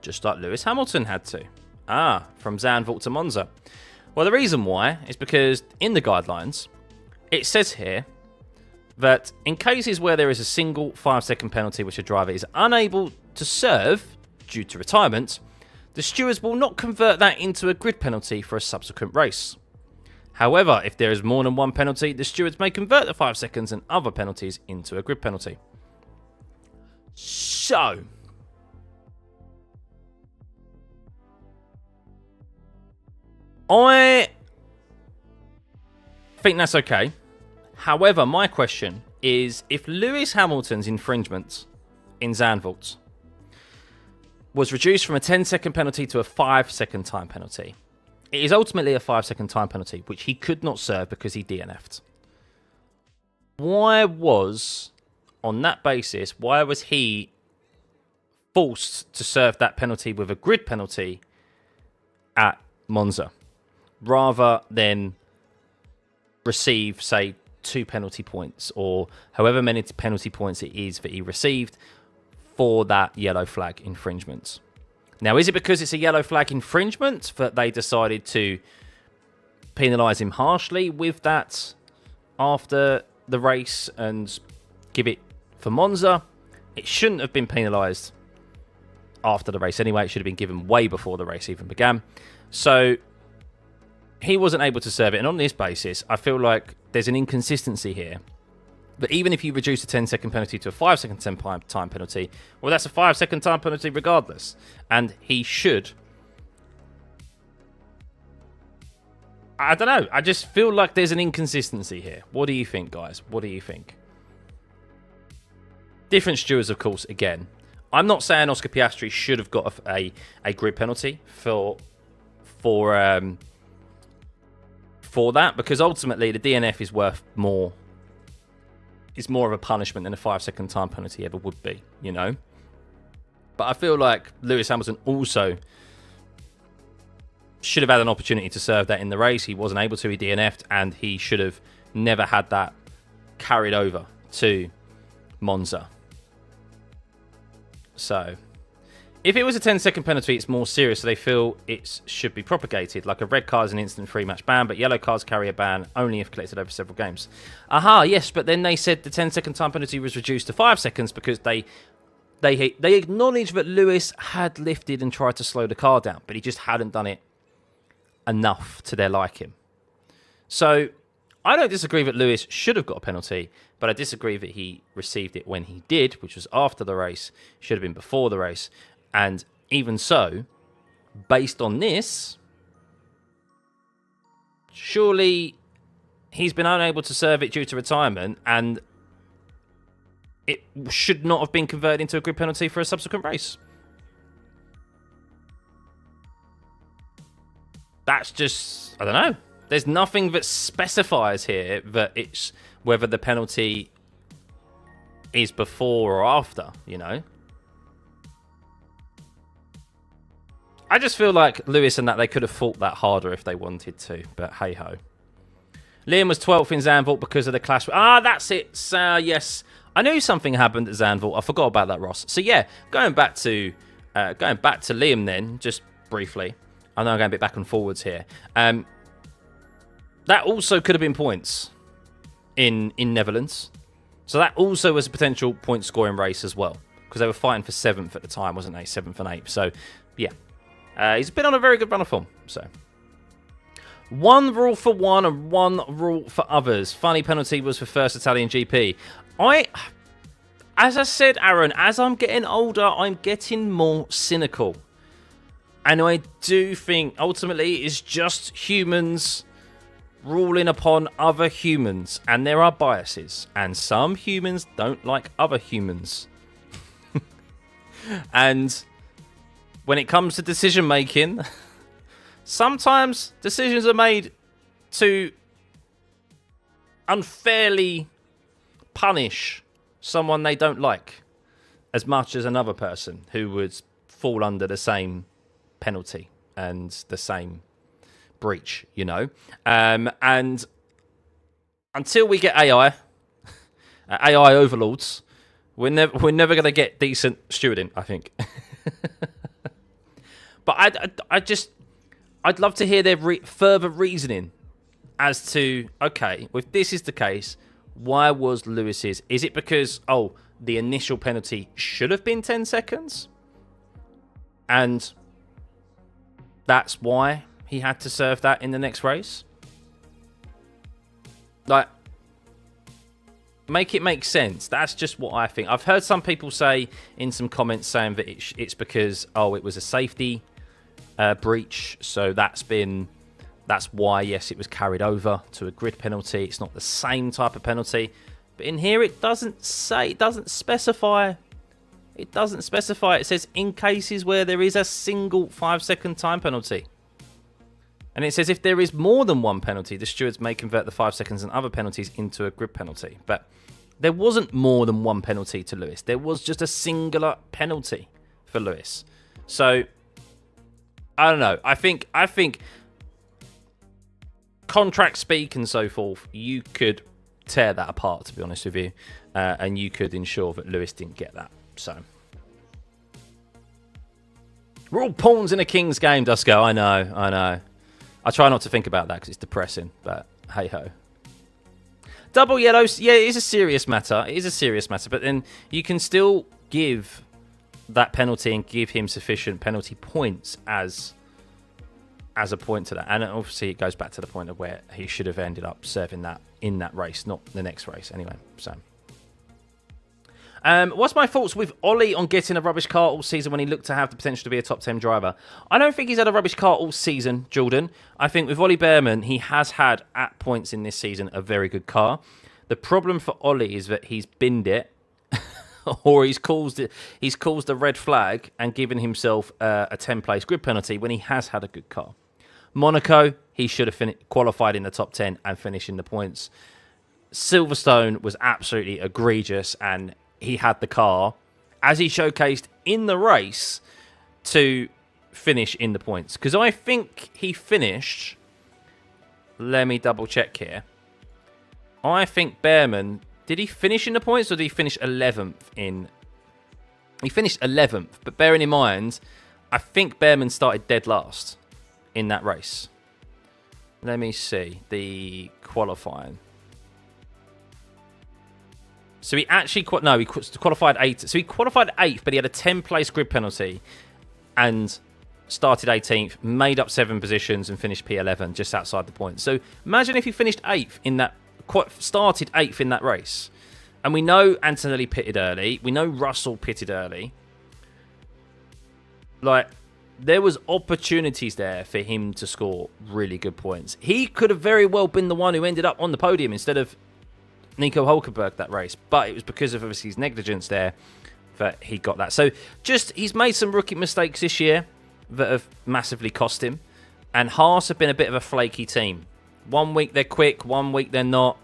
Just like Lewis Hamilton had to. From Zandvoort to Monza. Well, the reason why is because in the guidelines, it says here that in cases where there is a single 5-second penalty which a driver is unable to serve due to retirement, the stewards will not convert that into a grid penalty for a subsequent race. However, if there is more than one penalty, the stewards may convert the 5 seconds and other penalties into a grid penalty. So, I think that's okay. However, my question is, if Lewis Hamilton's infringement in Zandvoort was reduced from a 10-second penalty to a 5-second time penalty, it is ultimately a 5-second time penalty, which he could not serve because he DNF'd. Why was, on that basis, why was he forced to serve that penalty with a grid penalty at Monza, rather than receive, say, 2 penalty points, or however many penalty points it is that he received for that yellow flag infringement? Now, is it because it's a yellow flag infringement that they decided to penalise him harshly with that after the race and give it for Monza? It shouldn't have been penalised after the race anyway. It should have been given way before the race even began. So he wasn't able to serve it, and on this basis, I feel like there's an inconsistency here. But even if you reduce a 10-second penalty to a 5-second time penalty, well, that's a 5-second time penalty regardless. And he should. I don't know. I just feel like there's an inconsistency here. What do you think, guys? What do you think? Different stewards, of course, again. I'm not saying Oscar Piastri should have got a grid penalty for that, because ultimately the DNF is worth more. It's more of a punishment than a 5-second time penalty ever would be, you know. But I feel like Lewis Hamilton also should have had an opportunity to serve that in the race. He wasn't able to. He DNF'd, and he should have never had that carried over to Monza. So, if it was a 10-second penalty, it's more serious, so they feel it should be propagated. Like a red card is an instant free-match ban, but yellow cards carry a ban only if collected over several games. Aha, yes, but then they said the 10-second time penalty was reduced to 5 seconds because they acknowledged that Lewis had lifted and tried to slow the car down, but he just hadn't done it enough to their liking. So, I don't disagree that Lewis should have got a penalty, but I disagree that he received it when he did, which was after the race, should have been before the race. And even so, based on this, surely he's been unable to serve it due to retirement, and it should not have been converted into a grid penalty for a subsequent race. That's just, I don't know. There's nothing that specifies here that it's whether the penalty is before or after, you know. I just feel like Lewis and that they could have fought that harder if they wanted to, but hey-ho. Liam was 12th in Zandvoort because of the clash. Ah, that's it. Yes, I knew something happened at Zandvoort. I forgot about that, Ross. So yeah, going back to Liam then, just briefly. I know I'm going a bit back and forwards here. That also could have been points in Netherlands. So that also was a potential point scoring race as well, because they were fighting for 7th at the time, wasn't they? 7th and 8th. So yeah. He's been on a very good run of form. So, one rule for one and one rule for others. Funny penalty was for first Italian GP. As I said, Aaron, as I'm getting older, I'm getting more cynical. And I do think, ultimately, it's just humans ruling upon other humans. And there are biases. And some humans don't like other humans. And when it comes to decision making, sometimes decisions are made to unfairly punish someone they don't like as much as another person who would fall under the same penalty and the same breach, you know. And until we get AI overlords, we're never going to get decent stewarding, I think. But I'd love to hear their further reasoning as to, okay, if this is the case, why was Lewis's? Is it because, the initial penalty should have been 10 seconds? And that's why he had to serve that in the next race? Like, make it make sense. That's just what I think. I've heard some people say in some comments saying that it's because, it was a safety breach, so that's why, yes, it was carried over to a grid penalty. It's not the same type of penalty, but in here it doesn't specify. It says in cases where there is a single 5-second time penalty, and it says if there is more than one penalty, the stewards may convert the 5 seconds and other penalties into a grid penalty. But there wasn't more than one penalty to Lewis. There was just a singular penalty for Lewis. So I don't know. I think contract speak and so forth, you could tear that apart, to be honest with you, and you could ensure that Lewis didn't get that. So, we're all pawns in a king's game, Dusko. I know. I try not to think about that because it's depressing, but hey ho. Double yellows, yeah, it is a serious matter. But then you can still give that penalty and give him sufficient penalty points as a point to that. And obviously it goes back to the point of where he should have ended up serving that in that race, not the next race anyway. So what's my thoughts with Ollie on getting a rubbish car all season when he looked to have the potential to be a top 10 driver? I don't think he's had a rubbish car all season, Jordan. I think with Ollie Bearman, he has had at points in this season a very good car. The problem for Ollie is that he's binned it or he's caused a red flag and given himself a 10-place grid penalty when he has had a good car. Monaco, he should have qualified in the top 10 and finished in the points. Silverstone was absolutely egregious, and he had the car, as he showcased in the race, to finish in the points? Because I think he finished... Let me double check here. I think Bearman... Did he finish in the points or did he finish 11th in... He finished 11th, but bearing in mind, I think Bearman started dead last in that race. Let me see. The qualifying. So he actually... No, he qualified 8th. So he qualified 8th, but he had a 10-place grid penalty and started 18th, made up 7 positions and finished P11, just outside the points. So imagine if he finished 8th in that... Started 8th in that race. And we know Antonelli pitted early. We know Russell pitted early. Like, there was opportunities there for him to score really good points. He could have very well been the one who ended up on the podium instead of Nico Hulkenberg that race. But it was because of obviously his negligence there that he got that. So just, he's made some rookie mistakes this year that have massively cost him. And Haas have been a bit of a flaky team. 1 week they're quick, 1 week they're not.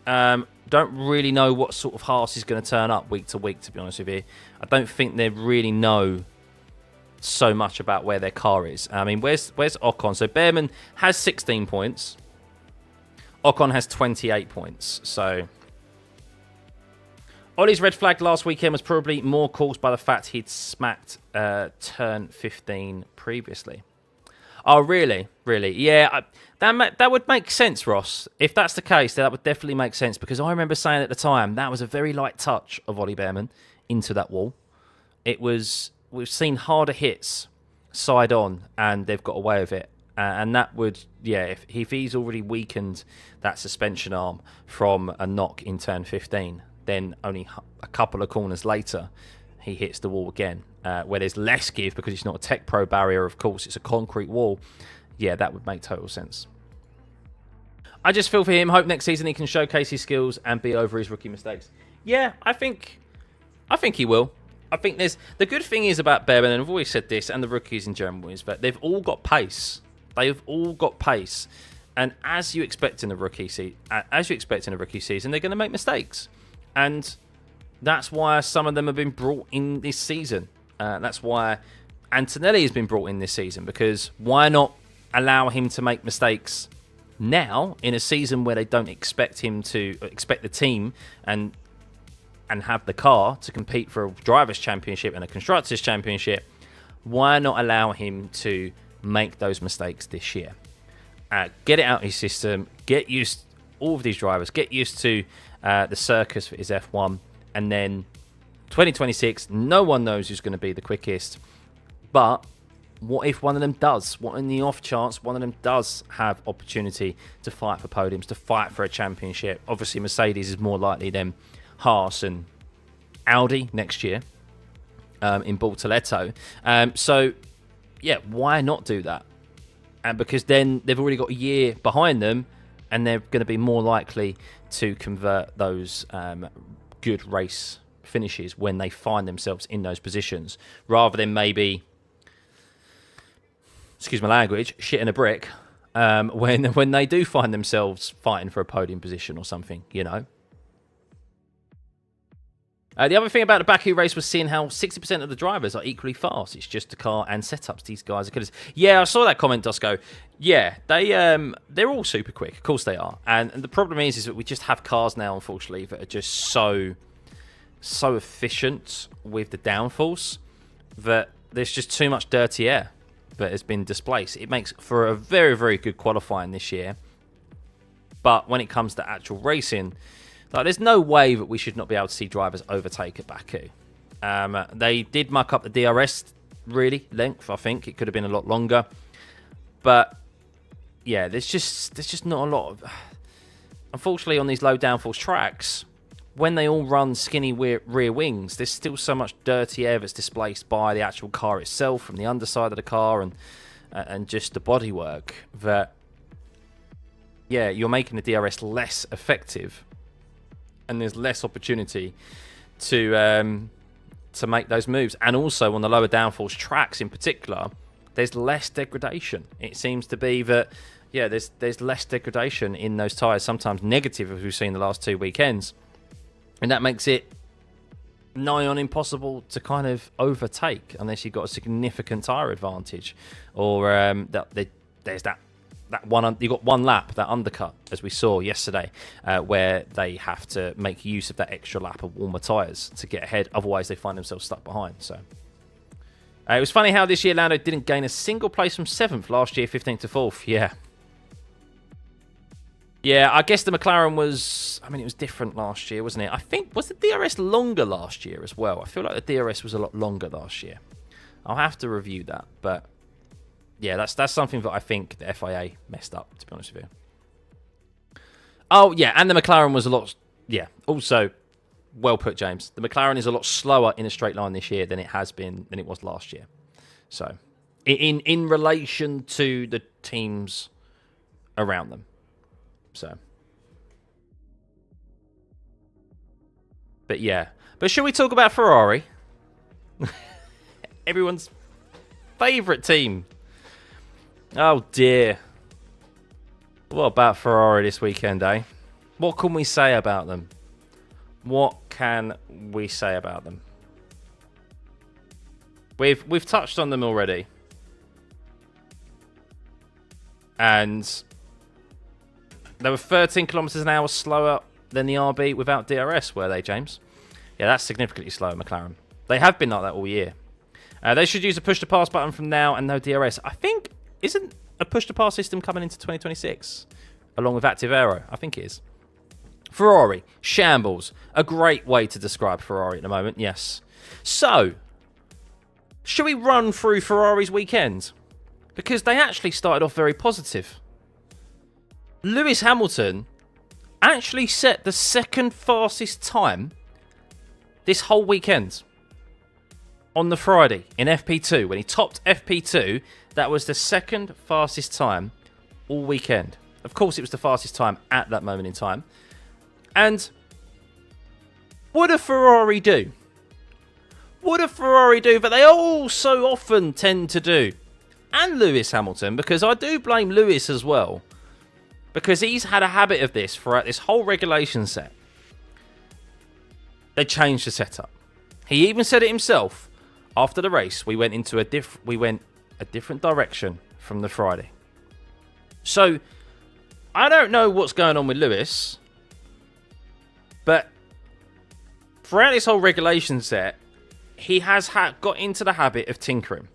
Don't really know what sort of Haas is going to turn up week to week, to be honest with you. I don't think they really know so much about where their car is. I mean, where's Ocon? So Bearman has 16 points. Ocon has 28 points. So Ollie's red flag last weekend was probably more caused by the fact he'd smacked turn 15 previously. Oh, really? Really? Yeah, that would make sense, Ross. If that's the case, that would definitely make sense, because I remember saying at the time that was a very light touch of Ollie Bearman into that wall. It was... We've seen harder hits side on, and they've got away with it. And that would... Yeah, if he's already weakened that suspension arm from a knock in turn 15, then only a couple of corners later, he hits the wall again. Where there's less give because it's not a Tech Pro barrier, of course, it's a concrete wall. Yeah, that would make total sense. I just feel for him. Hope next season he can showcase his skills and be over his rookie mistakes. Yeah, I think he will. I think there's... The good thing is about Bearman, and I've always said this, and the rookies in general, is that they've all got pace. They've all got pace. And as you expect in a rookie season, they're going to make mistakes. And that's why some of them have been brought in this season. That's why Antonelli has been brought in this season, because why not allow him to make mistakes now in a season where they don't expect the team and have the car to compete for a drivers' championship and a constructors' championship? Why not allow him to make those mistakes this year? Get it out of his system. Get used, all of these drivers, get used to the circus for his F1, and then 2026, no one knows who's going to be the quickest. But what if one of them does? What in the off chance one of them does have opportunity to fight for podiums, to fight for a championship? Obviously, Mercedes is more likely than Haas and Audi next year in Bortoletto. So, yeah, why not do that? And because then they've already got a year behind them, and they're going to be more likely to convert those good race finishes when they find themselves in those positions, rather than maybe, excuse my language, shit in a brick when they do find themselves fighting for a podium position or something, you know. The other thing about the Baku race was seeing how 60% of the drivers are equally fast. It's just the car and setups. These guys are good. Yeah, I saw that comment, Dusko. Yeah, they're all super quick. Of course they are. And the problem is that we just have cars now, unfortunately, that are just so efficient with the downforce that there's just too much dirty air that has been displaced. It makes for a very, very good qualifying this year. But when it comes to actual racing, like, there's no way that we should not be able to see drivers overtake at Baku. They did muck up the DRS length. I think it could have been a lot longer, but yeah, there's just not a lot of. Unfortunately, on these low downforce tracks, when they all run skinny rear wings, there's still so much dirty air that's displaced by the actual car itself, from the underside of the car and just the bodywork, that yeah, you're making the DRS less effective. And there's less opportunity to make those moves. And also on the lower downforce tracks in particular, there's less degradation. It seems to be that, yeah, there's less degradation in those tyres, sometimes negative, as we've seen the last 2 weekends. And that makes it nigh on impossible to kind of overtake unless you've got a significant tyre advantage, or there's that one. You got one lap, that undercut, as we saw yesterday, where they have to make use of that extra lap of warmer tyres to get ahead. Otherwise, they find themselves stuck behind. So it was funny how this year Lando didn't gain a single place from 7th last year, 15th to 4th. Yeah, I guess the McLaren was... I mean, it was different last year, wasn't it? I think... Was the DRS longer last year as well? I feel like the DRS was a lot longer last year. I'll have to review that. But, yeah, that's something that I think the FIA messed up, to be honest with you. Oh, yeah, and the McLaren was a lot... Yeah, also, well put, James. The McLaren is a lot slower in a straight line this year than it has been, than it was last year. So, in relation to the teams around them. So, but yeah. But should we talk about Ferrari? Everyone's favourite team. Oh dear. What about Ferrari this weekend, eh? What can we say about them? What can we say about them? We've touched on them already. And they were 13 kilometres an hour slower than the RB without DRS, were they, James? Yeah, that's significantly slower, McLaren. They have been like that all year. They should use a push-to-pass button from now and no DRS. I think, isn't a push-to-pass system coming into 2026? Along with Active Aero? I think it is. Ferrari, shambles. A great way to describe Ferrari at the moment, yes. So, should we run through Ferrari's weekend? Because they actually started off very positive. Lewis Hamilton actually set the second fastest time this whole weekend on the Friday in FP2. When he topped FP2, that was the second fastest time all weekend. Of course, it was the fastest time at that moment in time. And what do Ferrari do? What do Ferrari do that they all so often tend to do? And Lewis Hamilton, because I do blame Lewis as well. Because he's had a habit of this throughout this whole regulation set. They changed the setup. He even said it himself after the race. We went a different direction from the Friday. So I don't know what's going on with Lewis, but throughout this whole regulation set, he has got into the habit of tinkering.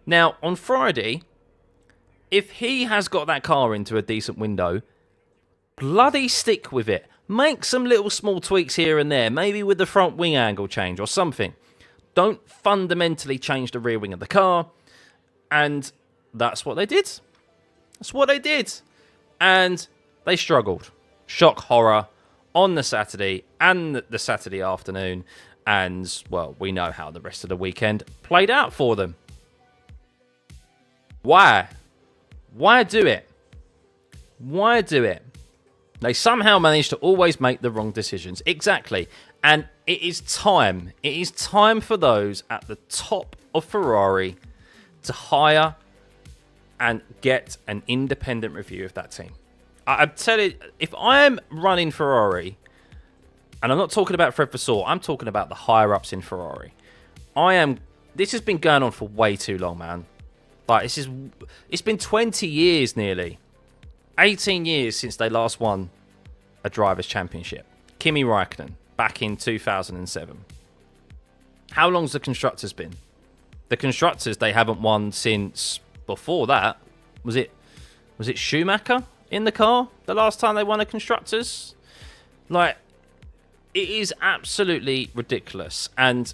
Now on Friday, if he has got that car into a decent window, bloody stick with it. Make some little small tweaks here and there, maybe with the front wing angle change or something. Don't fundamentally change the rear wing of the car. And that's what they did. That's what they did. And they struggled. Shock horror on the Saturday and the Saturday afternoon. And, well, we know how the rest of the weekend played out for them. Why? Why do it? Why do it? They somehow manage to always make the wrong decisions. Exactly. And it is time. It is time for those at the top of Ferrari to hire and get an independent review of that team. I'm telling you, if I'm running Ferrari, and I'm not talking about Fred Vasseur, I'm talking about the higher-ups in Ferrari. This has been going on for way too long, man. Like, it's been 20 years nearly. 18 years since they last won a Drivers' Championship. Kimi Räikkönen, back in 2007. How long's the Constructors been? The Constructors, they haven't won since before that. Was it Schumacher in the car the last time they won a Constructors? Like, it is absolutely ridiculous. And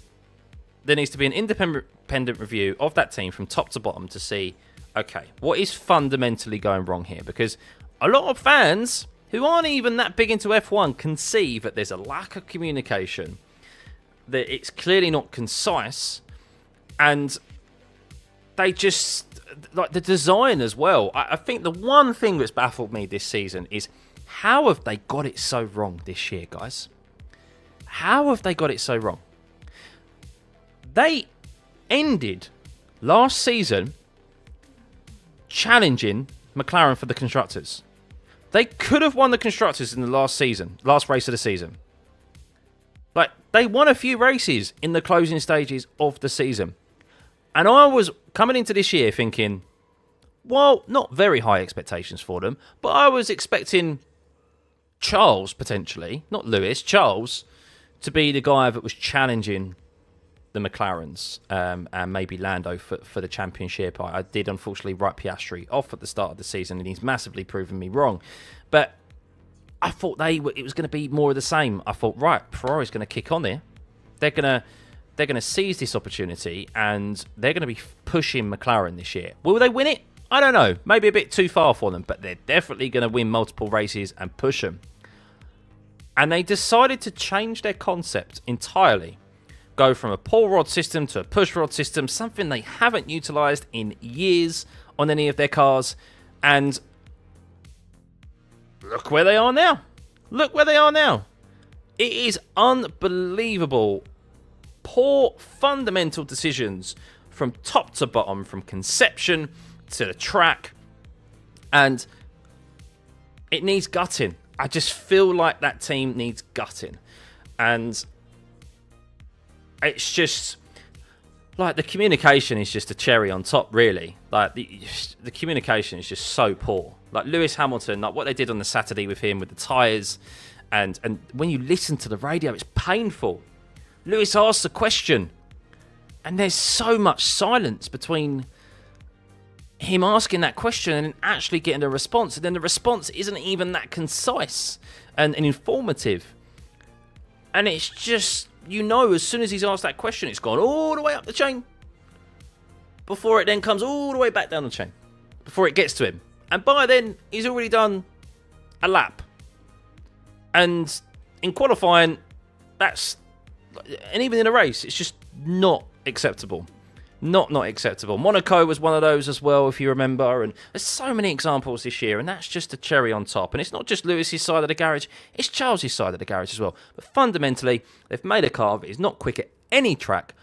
there needs to be an independent review of that team from top to bottom to see, okay, what is fundamentally going wrong here? Because a lot of fans who aren't even that big into F1 can see that there's a lack of communication, that it's clearly not concise, and they just, like the design as well. I think the one thing that's baffled me this season is how have they got it so wrong this year, guys? How have they got it so wrong? They ended last season challenging McLaren for the Constructors. They could have won the Constructors in the last race of the season. Like, they won a few races in the closing stages of the season. And I was coming into this year thinking, well, not very high expectations for them, but I was expecting Charles, potentially, not Lewis, Charles, to be the guy that was challenging the McLarens and maybe Lando for the championship. I did, unfortunately, write Piastri off at the start of the season, and he's massively proven me wrong. But I thought it was going to be more of the same. I thought, right, Ferrari's going to kick on here. They're going to seize this opportunity, and they're going to be pushing McLaren this year. Will they win it? I don't know. Maybe a bit too far for them, but they're definitely going to win multiple races and push them. And they decided to change their concept entirely. Go from a pull rod system to a push rod system, something they haven't utilised in years on any of their cars. And look where they are now. Look where they are now. It is unbelievable. Poor fundamental decisions from top to bottom, from conception to the track. And it needs gutting. I just feel like that team needs gutting. And it's just like the communication is just a cherry on top, really. Like the communication is just so poor. Like Lewis Hamilton, like what they did on the Saturday with him with the tyres, and when you listen to the radio, it's painful. Lewis asks a question, and there's so much silence between him asking that question and actually getting a response, and then the response isn't even that concise and informative. And it's just, you know, as soon as he's asked that question, it's gone all the way up the chain before it then comes all the way back down the chain, before it gets to him. And by then, he's already done a lap. And in qualifying, and even in a race, it's just not acceptable. Not acceptable. Monaco was one of those as well, if you remember. And there's so many examples this year, and that's just a cherry on top. And it's not just Lewis's side of the garage, it's Charles' side of the garage as well. But fundamentally, they've made a car that is not quick at any track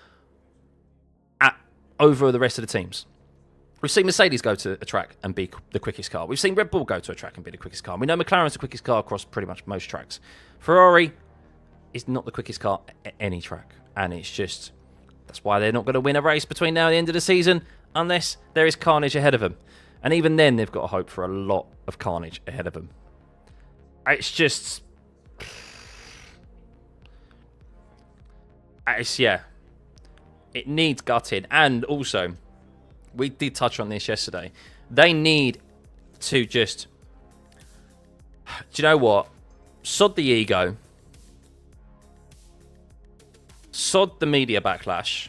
over the rest of the teams. We've seen Mercedes go to a track and be the quickest car. We've seen Red Bull go to a track and be the quickest car. We know McLaren's the quickest car across pretty much most tracks. Ferrari is not the quickest car at any track. And it's just, that's why they're not going to win a race between now and the end of the season unless there is carnage ahead of them. And even then, they've got to hope for a lot of carnage ahead of them. It's just, yeah, it needs gutting. And also, we did touch on this yesterday. They need to just, do you know what? Sod the ego. Sod the media backlash.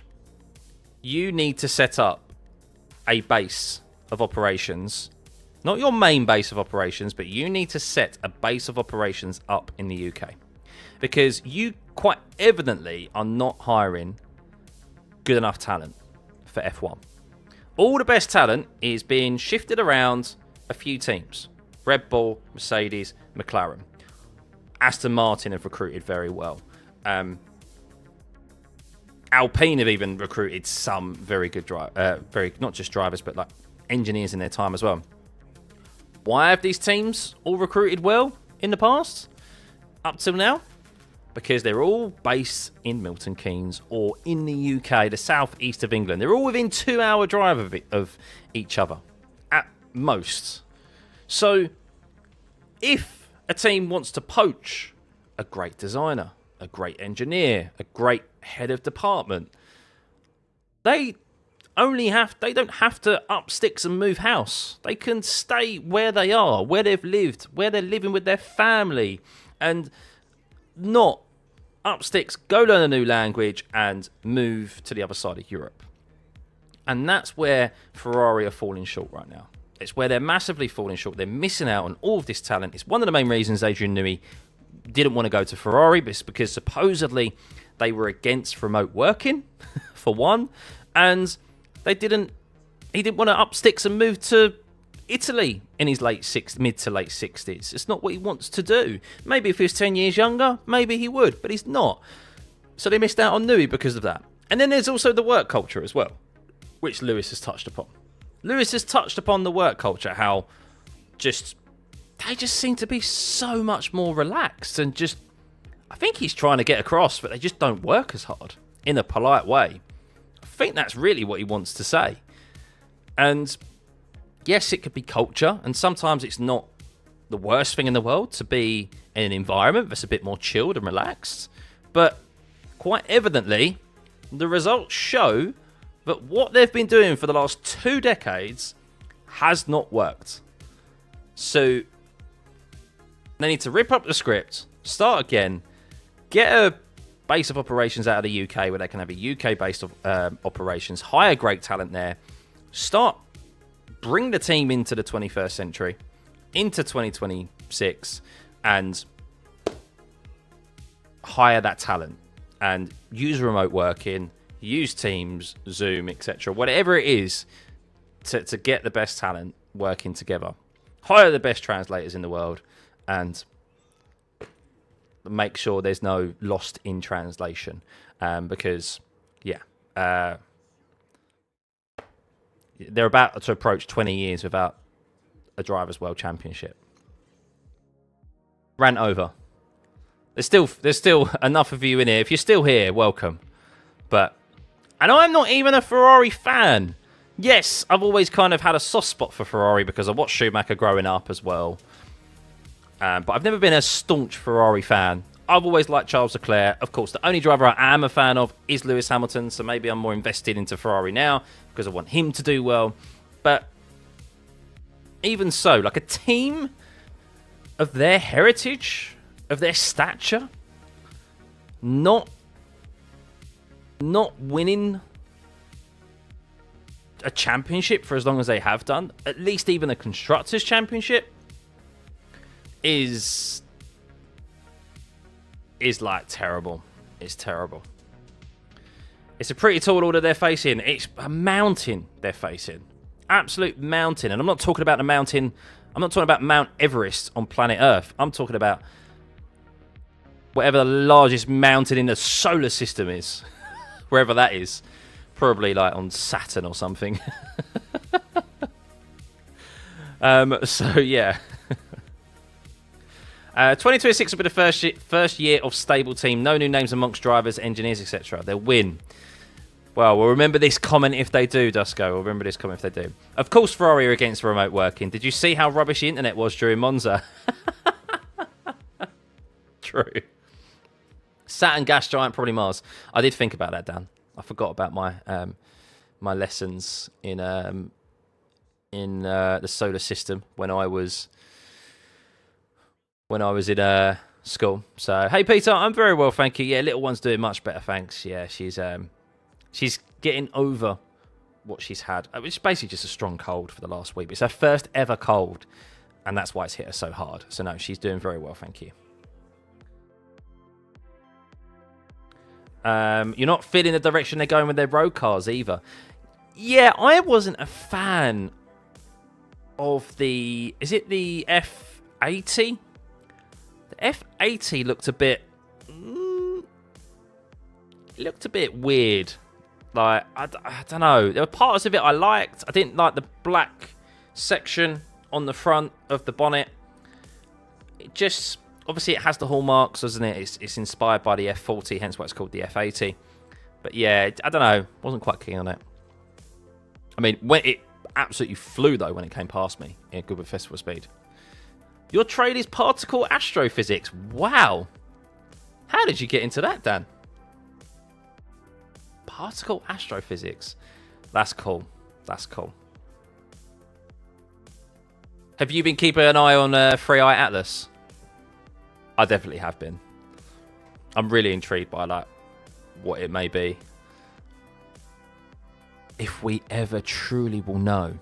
You need to set up a base of operations. Not your main base of operations, but you need to set a base of operations up in the UK. Because you quite evidently are not hiring good enough talent for F1. All the best talent is being shifted around a few teams. Red Bull, Mercedes, McLaren. Aston Martin have recruited very well. Alpine have even recruited some very good not just drivers, but like engineers in their time as well. Why have these teams all recruited well in the past? Up till now? Because they're all based in Milton Keynes or in the UK, the southeast of England. They're all within 2-hour drive of each other, at most. So, if a team wants to poach a great designer, a great engineer, a great head of department, they don't have to up sticks and move house. They can stay where they are, where they've lived, where they're living with their family, and not up sticks, go learn a new language and move to the other side of Europe. And that's where Ferrari are falling short right now. It's where they're massively falling short. They're missing out on all of this talent. It's one of the main reasons Adrian Newey didn't want to go to Ferrari, but it's because supposedly they were against remote working, for one, and he didn't want to up sticks and move to Italy in his mid to late 60s. It's not what he wants to do. Maybe if he was 10 years younger, maybe he would, but he's not. So they missed out on Newey because of that. And then there's also the work culture as well, which Lewis has touched upon. Lewis has touched upon the work culture, how they just seem to be so much more relaxed and just I think he's trying to get across, but they just don't work as hard in a polite way. I think that's really what he wants to say. And yes, it could be culture, and sometimes it's not the worst thing in the world to be in an environment that's a bit more chilled and relaxed. But quite evidently, the results show that what they've been doing for the last 2 decades has not worked. So they need to rip up the script, start again, get a base of operations out of the UK where they can have a UK-based operations, hire great talent there, bring the team into the 21st century, into 2026, and hire that talent and use remote working, use Teams, Zoom, etc. Whatever it is to get the best talent working together. Hire the best translators in the world and make sure there's no lost in translation. Because, yeah, they're about to approach 20 years without a Drivers' World Championship. Rant over. There's still enough of you in here. If you're still here, welcome. And I'm not even a Ferrari fan. Yes, I've always kind of had a soft spot for Ferrari because I watched Schumacher growing up as well. But I've never been a staunch Ferrari fan. I've always liked Charles Leclerc. Of course, the only driver I am a fan of is Lewis Hamilton, so maybe I'm more invested into Ferrari now because I want him to do well. But even so, like a team of their heritage, of their stature, not winning a championship for as long as they have done, at least even a Constructors' Championship, is like terrible. It's terrible. It's a pretty tall order they're facing. It's a mountain they're facing. Absolute mountain. And I'm not talking about the mountain. I'm not talking about Mount Everest on planet Earth. I'm talking about whatever the largest mountain in the solar system is. Wherever that is. Probably like on Saturn or something. So, yeah. 2026 will be the first year of stable team. No new names amongst drivers, engineers, etc. They'll win. Well, we'll remember this comment if they do, Dusko. We'll remember this comment if they do. Of course, Ferrari are against remote working. Did you see how rubbish the internet was during Monza? True. Saturn, gas giant, probably Mars. I did think about that, Dan. I forgot about my my lessons in the solar system when I was in school. So, hey, Peter, I'm very well, thank you. Yeah, little one's doing much better, thanks. Yeah, she's getting over what she's had. It's basically just a strong cold for the last week. It's her first ever cold, and that's why it's hit her so hard. So, no, she's doing very well, thank you. You're not feeling the direction they're going with their road cars either. Yeah, I wasn't a fan of the... Is it the F80? The F80 looked a bit... it looked a bit weird. Like, I don't know. There were parts of it I liked. I didn't like the black section on the front of the bonnet. It just... Obviously, it has the hallmarks, doesn't it? It's inspired by the F40, hence why it's called the F80. But yeah, I don't know. Wasn't quite keen on it. I mean, when it absolutely flew, though, when it came past me in Goodwood Festival speed. Your trade is particle astrophysics. Wow. How did you get into that, Dan? Particle astrophysics. That's cool. That's cool. Have you been keeping an eye on Free Eye Atlas? I definitely have been. I'm really intrigued by like what it may be. If we ever truly will know.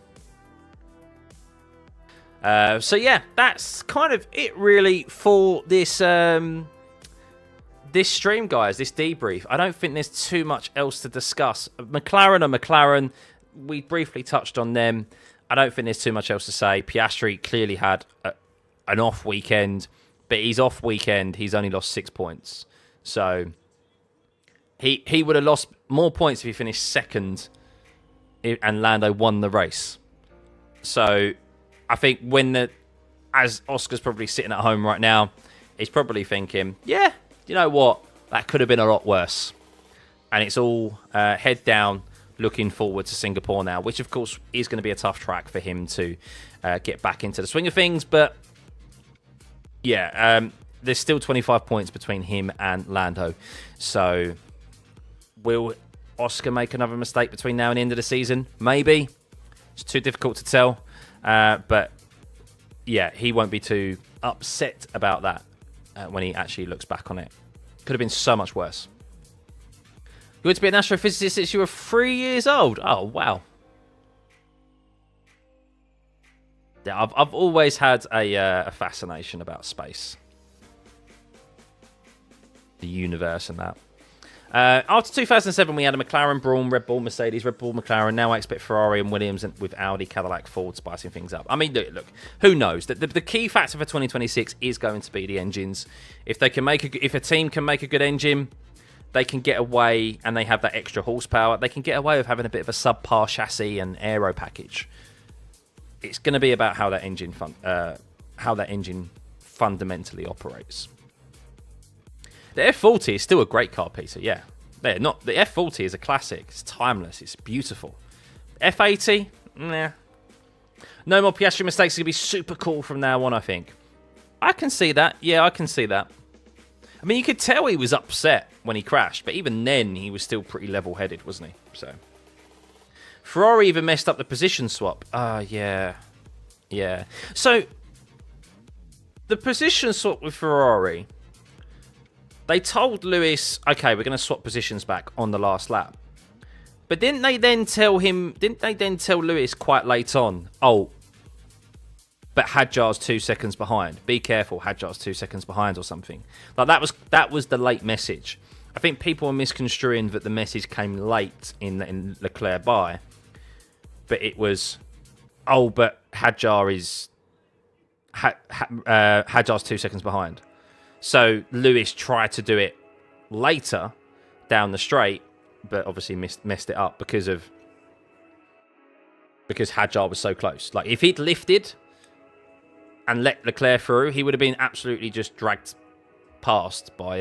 So yeah, that's kind of it really for this this stream, guys, this debrief. I don't think there's too much else to discuss. McLaren are McLaren. We briefly touched on them. I don't think there's too much else to say. Piastri clearly had an off weekend. But his off weekend, he's only lost 6 points. So he would have lost more points if he finished second and Lando won the race. So I think as Oscar's probably sitting at home right now, he's probably thinking, yeah, you know what? That could have been a lot worse. And it's all head down, looking forward to Singapore now, which, of course, is going to be a tough track for him to get back into the swing of things. But, yeah, there's still 25 points between him and Lando. So, will Oscar make another mistake between now and the end of the season? Maybe. It's too difficult to tell. But, yeah, he won't be too upset about that when he actually looks back on it. Could have been so much worse. You went to be an astrophysicist since you were 3 years old. Oh, wow. Yeah, I've always had a fascination about space. The universe and that. After 2007, we had a McLaren, Brawn, Red Bull, Mercedes, Red Bull, McLaren. Now I expect Ferrari and Williams, and with Audi, Cadillac, Ford spicing things up. I mean, look, who knows? The key factor for 2026 is going to be the engines. If they can if a team can make a good engine, they can get away, and they have that extra horsepower. They can get away with having a bit of a subpar chassis and aero package. It's going to be about how that engine fundamentally operates. The F40 is still a great car, Peter. Yeah, the F40 is a classic. It's timeless. It's beautiful. F80, nah. No more Piastri mistakes. It's gonna be super cool from now on, I think. I can see that. Yeah, I can see that. I mean, you could tell he was upset when he crashed, but even then, he was still pretty level-headed, wasn't he? So, Ferrari even messed up the position swap. Yeah. So, the position swap with Ferrari. They told Lewis, okay, we're going to swap positions back on the last lap. But didn't they then tell Lewis quite late on, oh, but Hadjar's 2 seconds behind. Be careful, Hadjar's 2 seconds behind or something. Like that was the late message. I think people are misconstruing that the message came late in Leclerc by. But it was, oh, but Hadjar's 2 seconds behind. So Lewis tried to do it later down the straight, but obviously messed it up because Hadjar was so close. Like if he'd lifted and let Leclerc through, he would have been absolutely just dragged past by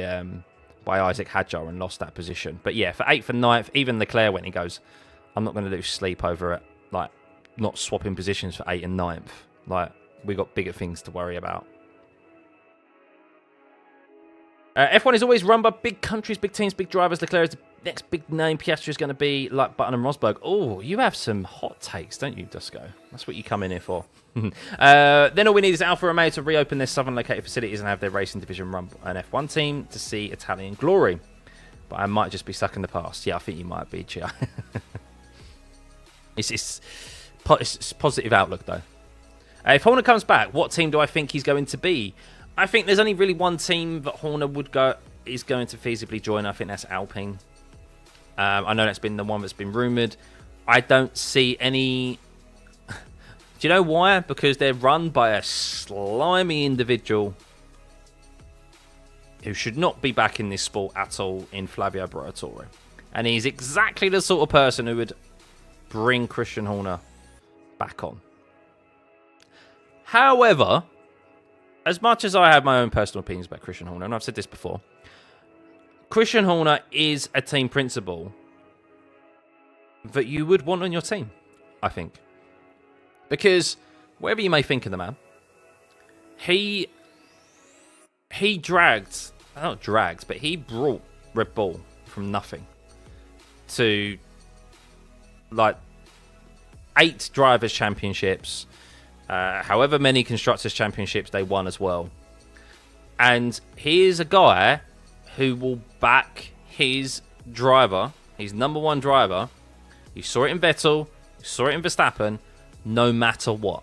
Isaac Hadjar and lost that position. But yeah, for 8th and 9th, even Leclerc went, he goes, I'm not going to lose sleep over it, like not swapping positions for 8th and 9th. Like we got bigger things to worry about. F1 is always run by big countries, big teams, big drivers. Leclerc is the next big name. Piastri is going to be like Button and Rosberg. Oh, you have some hot takes, don't you, Dusko? That's what you come in here for. Then all we need is Alfa Romeo to reopen their southern located facilities and have their racing division run an F1 team to see Italian glory. But I might just be stuck in the past. Yeah, I think you might be, Chia. It's positive outlook, though. If Horner comes back, what team do I think he's going to be? I think there's only really one team that Horner is going to feasibly join. I think that's Alpine. I know that's been the one that's been rumoured. I don't see any... Do you know why? Because they're run by a slimy individual who should not be back in this sport at all in Flavio Briatore. And he's exactly the sort of person who would bring Christian Horner back on. However... as much as I have my own personal opinions about Christian Horner, and I've said this before, Christian Horner is a team principal that you would want on your team, I think. Because, whatever you may think of the man, he brought Red Bull from nothing to, like, 8 Drivers' Championships, however many Constructors' Championships they won as well. And he is a guy who will back his driver, his number one driver. You saw it in Vettel, you saw it in Verstappen, no matter what.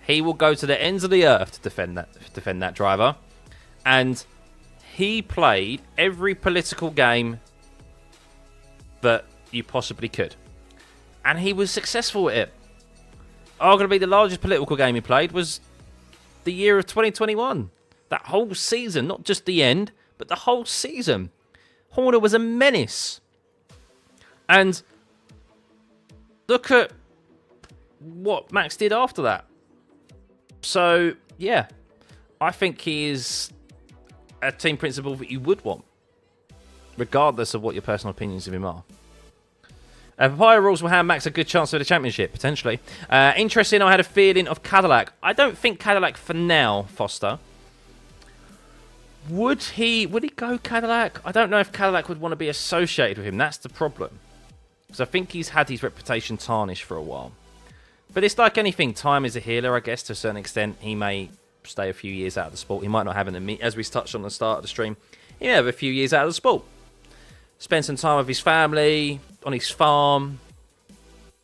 He will go to the ends of the earth to defend that driver. And he played every political game that you possibly could. And he was successful at it. Arguably the largest political game he played was the year of 2021. That whole season, not just the end, but the whole season. Horner was a menace. And look at what Max did after that. So, yeah, I think he is a team principal that you would want, regardless of what your personal opinions of him are. Papaya rules will hand Max a good chance for the championship, potentially. Interesting, I had a feeling of Cadillac. I don't think Cadillac for now, Foster. Would he go Cadillac? I don't know if Cadillac would want to be associated with him. That's the problem. Because I think he's had his reputation tarnished for a while. But it's like anything. Time is a healer, I guess, to a certain extent. He may stay a few years out of the sport. He might not have an as we touched on the start of the stream, he may have a few years out of the sport. Spend some time with his family, on his farm.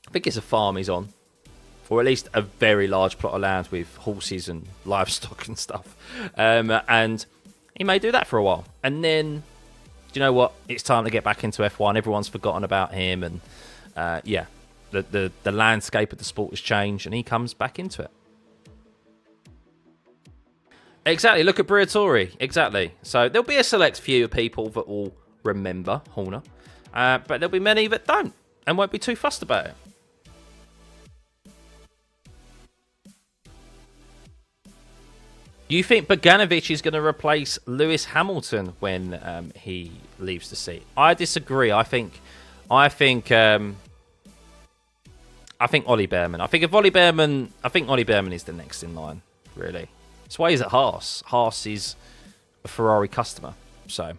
I think it's a farm he's on. Or at least a very large plot of land with horses and livestock and stuff. And he may do that for a while. And then, do you know what? It's time to get back into F1. Everyone's forgotten about him. And yeah, the landscape of the sport has changed. And he comes back into it. Exactly. Look at Briatore. Exactly. So there'll be a select few people that will remember Horner. But there'll be many that don't and won't be too fussed about it. You think Bogdanovic is going to replace Lewis Hamilton when he leaves the seat? I disagree. I think Ollie Bearman. I think Ollie Bearman is the next in line, really. That's why he's at Haas. Haas is a Ferrari customer. So,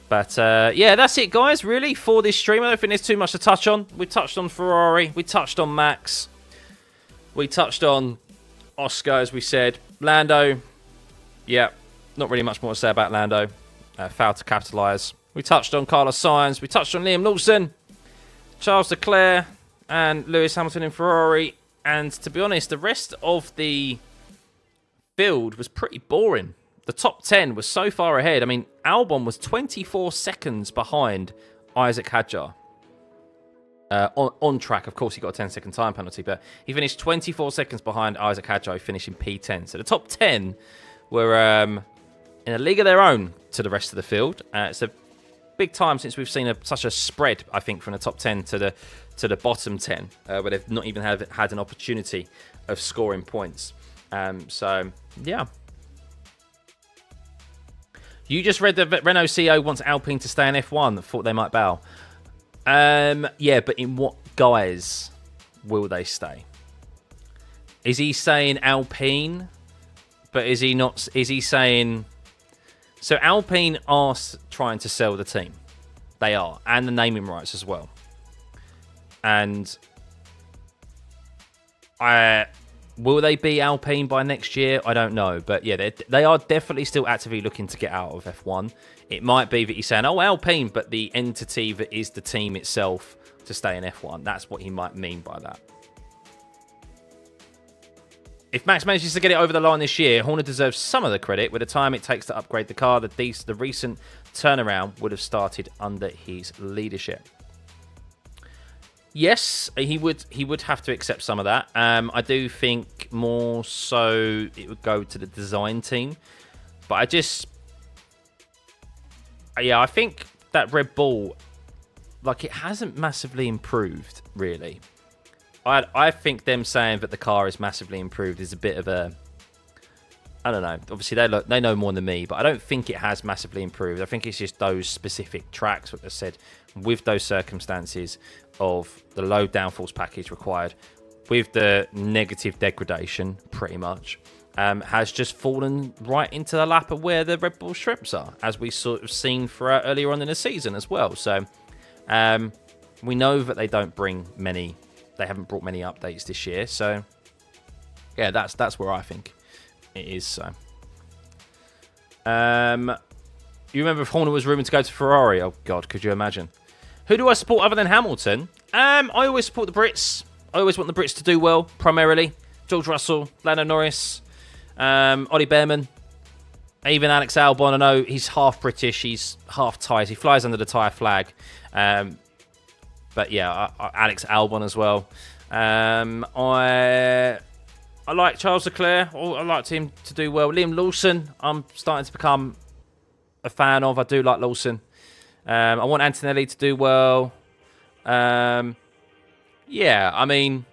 but yeah, that's it, guys, really, for this stream. I don't think there's too much to touch on. We touched on Ferrari. We touched on Max. We touched on Oscar, as we said. Lando, yeah, not really much more to say about Lando. Failed to capitalise. We touched on Carlos Sainz. We touched on Liam Lawson, Charles Leclerc, and Lewis Hamilton in Ferrari. And to be honest, the rest of the field was pretty boring. The top 10 was so far ahead. I mean, Albon was 24 seconds behind Isaac Hadjar. On track, of course, he got a 10-second time penalty, but he finished 24 seconds behind Isaac Hadjar, finishing P10. So the top 10 were in a league of their own to the rest of the field. It's a big time since we've seen such a spread, I think, from the top 10 to the bottom 10, where they've not even had an opportunity of scoring points. So, yeah. You just read that Renault CEO wants Alpine to stay in F1. Thought they might bow. Yeah, but in what guise will they stay? Is he saying Alpine? But is he not? Is he saying? So Alpine are trying to sell the team. They are, and the naming rights as well. And will they be Alpine by next year? I don't know, but yeah, they are definitely still actively looking to get out of F1. It might be that he's saying, oh, Alpine, but the entity that is the team itself to stay in F1. That's what he might mean by that. If Max manages to get it over the line this year, Horner deserves some of the credit. With the time it takes to upgrade the car, the recent turnaround would have started under his leadership. Yes, he would have to accept some of that. I do think more so it would go to the design team. But I think that Red Bull, like, it hasn't massively improved, really. I think them saying that the car is massively improved is a bit of a, I don't know. Obviously, they know more than me, but I don't think it has massively improved. I think it's just those specific tracks, what I said, with those circumstances of the low downforce package required, with the negative degradation, pretty much, has just fallen right into the lap of where the Red Bull shrimps are, as we sort of seen throughout earlier on in the season as well. So we know that they haven't brought many updates this year. So yeah, that's where I think it is. So you remember if Horner was rumoured to go to Ferrari? Oh God, could you imagine? Who do I support other than Hamilton? I always support the Brits. I always want the Brits to do well, primarily. George Russell, Lando Norris, Ollie Bearman, even Alex Albon. I know he's half British, he's half Thai. He flies under the Thai flag. But yeah, Alex Albon as well. I like Charles Leclerc. I liked him to do well. Liam Lawson, I'm starting to become a fan of. I do like Lawson. I want Antonelli to do well. Yeah, I mean,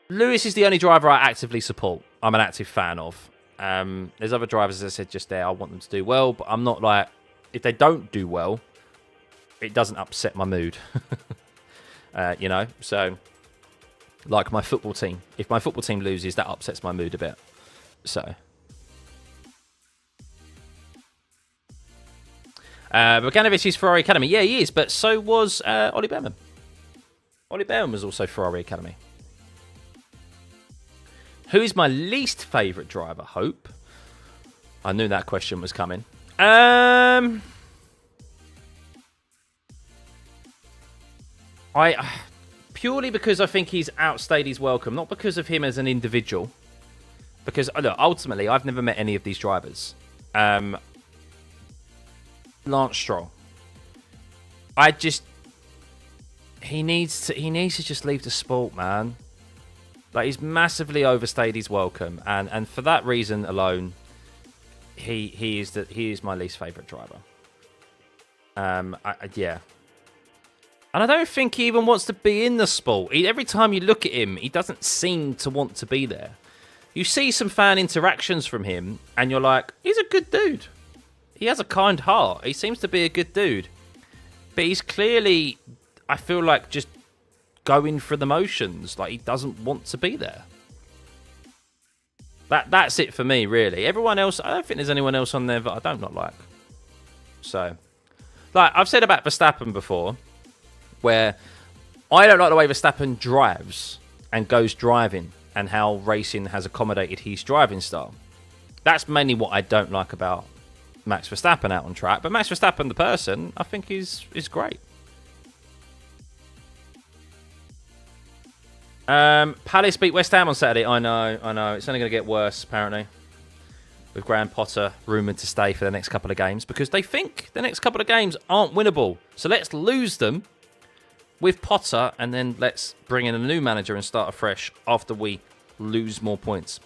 Lewis is the only driver I actively support. I'm an active fan of. There's other drivers, as I said just there, I want them to do well, but I'm not like, if they don't do well, it doesn't upset my mood. You know, so like my football team. If my football team loses, that upsets my mood a bit. So. Bogdanovic is Ferrari Academy. Yeah, he is, but so was Ollie Bearman. Ollie Bearman was also Ferrari Academy. Who is my least favourite driver? Hope. I knew that question was coming. Purely because I think he's outstayed his welcome, not because of him as an individual. Because look, ultimately, I've never met any of these drivers. Lance Stroll. He needs to just leave the sport, man. Like, he's massively overstayed his welcome, and for that reason alone, he is my least favourite driver. Yeah. And I don't think he even wants to be in the sport. Every time you look at him, he doesn't seem to want to be there. You see some fan interactions from him, and you're like, he's a good dude. He has a kind heart. He seems to be a good dude. But he's clearly, I feel like, just going for the motions. Like, he doesn't want to be there. That's it for me, really. Everyone else, I don't think there's anyone else on there that I don't not like. So, like, I've said about Verstappen before, where I don't like the way Verstappen drives and goes driving and how racing has accommodated his driving style. That's mainly what I don't like about Max Verstappen out on track. But Max Verstappen, the person, I think is great. Palace beat West Ham on Saturday. I know. It's only going to get worse, apparently. With Graham Potter rumoured to stay for the next couple of games because they think the next couple of games aren't winnable. So let's lose them with Potter, and then let's bring in a new manager and start afresh after we lose more points.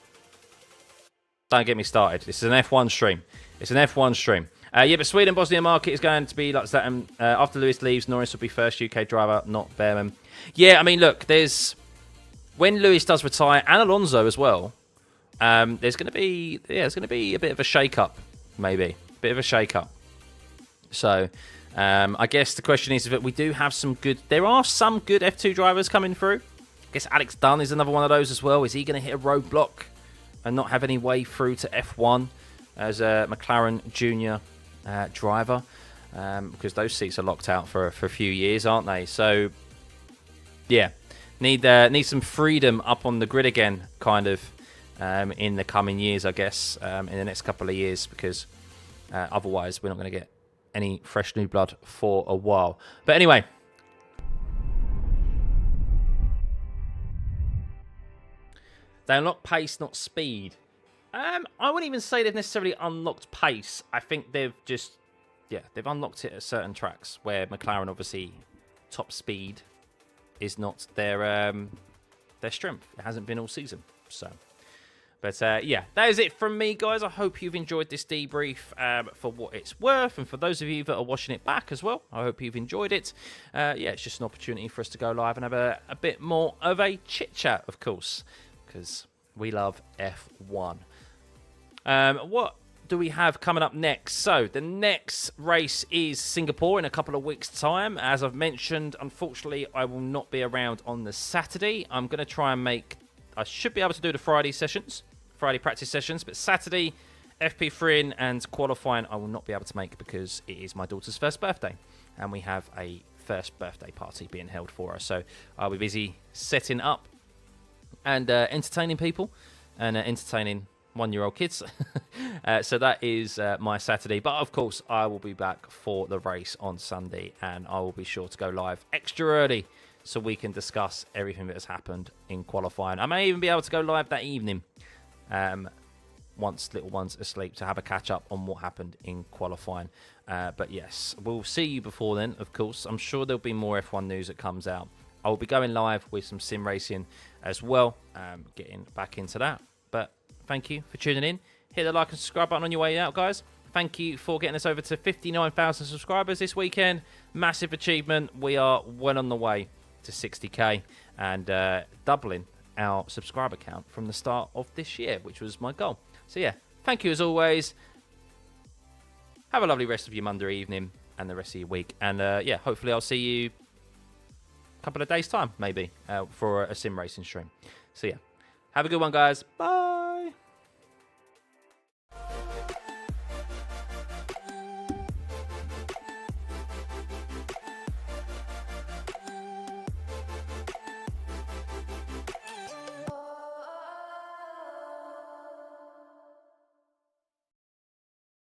Don't get me started. This is an F1 stream. It's an F1 stream. Yeah, but Sweden-Bosnia market is going to be like that. After Lewis leaves, Norris will be first UK driver, not Bearman. Yeah, I mean, look, when Lewis does retire, and Alonso as well, there's going to be a bit of a shake-up, maybe. A bit of a shake-up. So, I guess the question is that we do have there are some good F2 drivers coming through. I guess Alex Dunn is another one of those as well. Is he going to hit a roadblock and not have any way through to F1 as a McLaren junior driver? Because those seats are locked out for a few years, aren't they? So, yeah, need some freedom up on the grid again, kind of, in the coming years, I guess, in the next couple of years, because otherwise we're not going to get any fresh new blood for a while. But anyway, they unlock pace, not speed. I wouldn't even say they've necessarily unlocked pace. I think they've unlocked it at certain tracks where McLaren, obviously, top speed is not their strength. It hasn't been all season. So, but yeah, that is it from me, guys. I hope you've enjoyed this debrief for what it's worth, and for those of you that are watching it back as well, I hope you've enjoyed it. Yeah, it's just an opportunity for us to go live and have a bit more of a chit chat, of course, because we love F1. What do we have coming up next? So the next race is Singapore in a couple of weeks' time. As I've mentioned, unfortunately, I will not be around on the Saturday. I'm going to try and I should be able to do the Friday practice sessions, but Saturday, FP3 and qualifying, I will not be able to make because it is my daughter's first birthday, and we have a first birthday party being held for her. So I'll be busy setting up and entertaining people and entertaining one-year-old kids. So that is my Saturday. But of course, I will be back for the race on Sunday, and I will be sure to go live extra early so we can discuss everything that has happened in qualifying. I may even be able to go live that evening once little one's asleep to have a catch-up on what happened in qualifying. But yes, we'll see you before then, of course. I'm sure there'll be more F1 news that comes out. I will be going live with some sim racing as well, getting back into that. But thank you for tuning in. Hit the like and subscribe button on your way out, guys. Thank you for getting us over to 59,000 subscribers this weekend. Massive achievement. We are well on the way to 60k and doubling our subscriber count from the start of this year, which was my goal. So yeah, thank you as always. Have a lovely rest of your Monday evening and the rest of your week. And yeah, hopefully I'll see you a couple of days' time, maybe, for a sim racing stream. So yeah, have a good one, guys. Bye.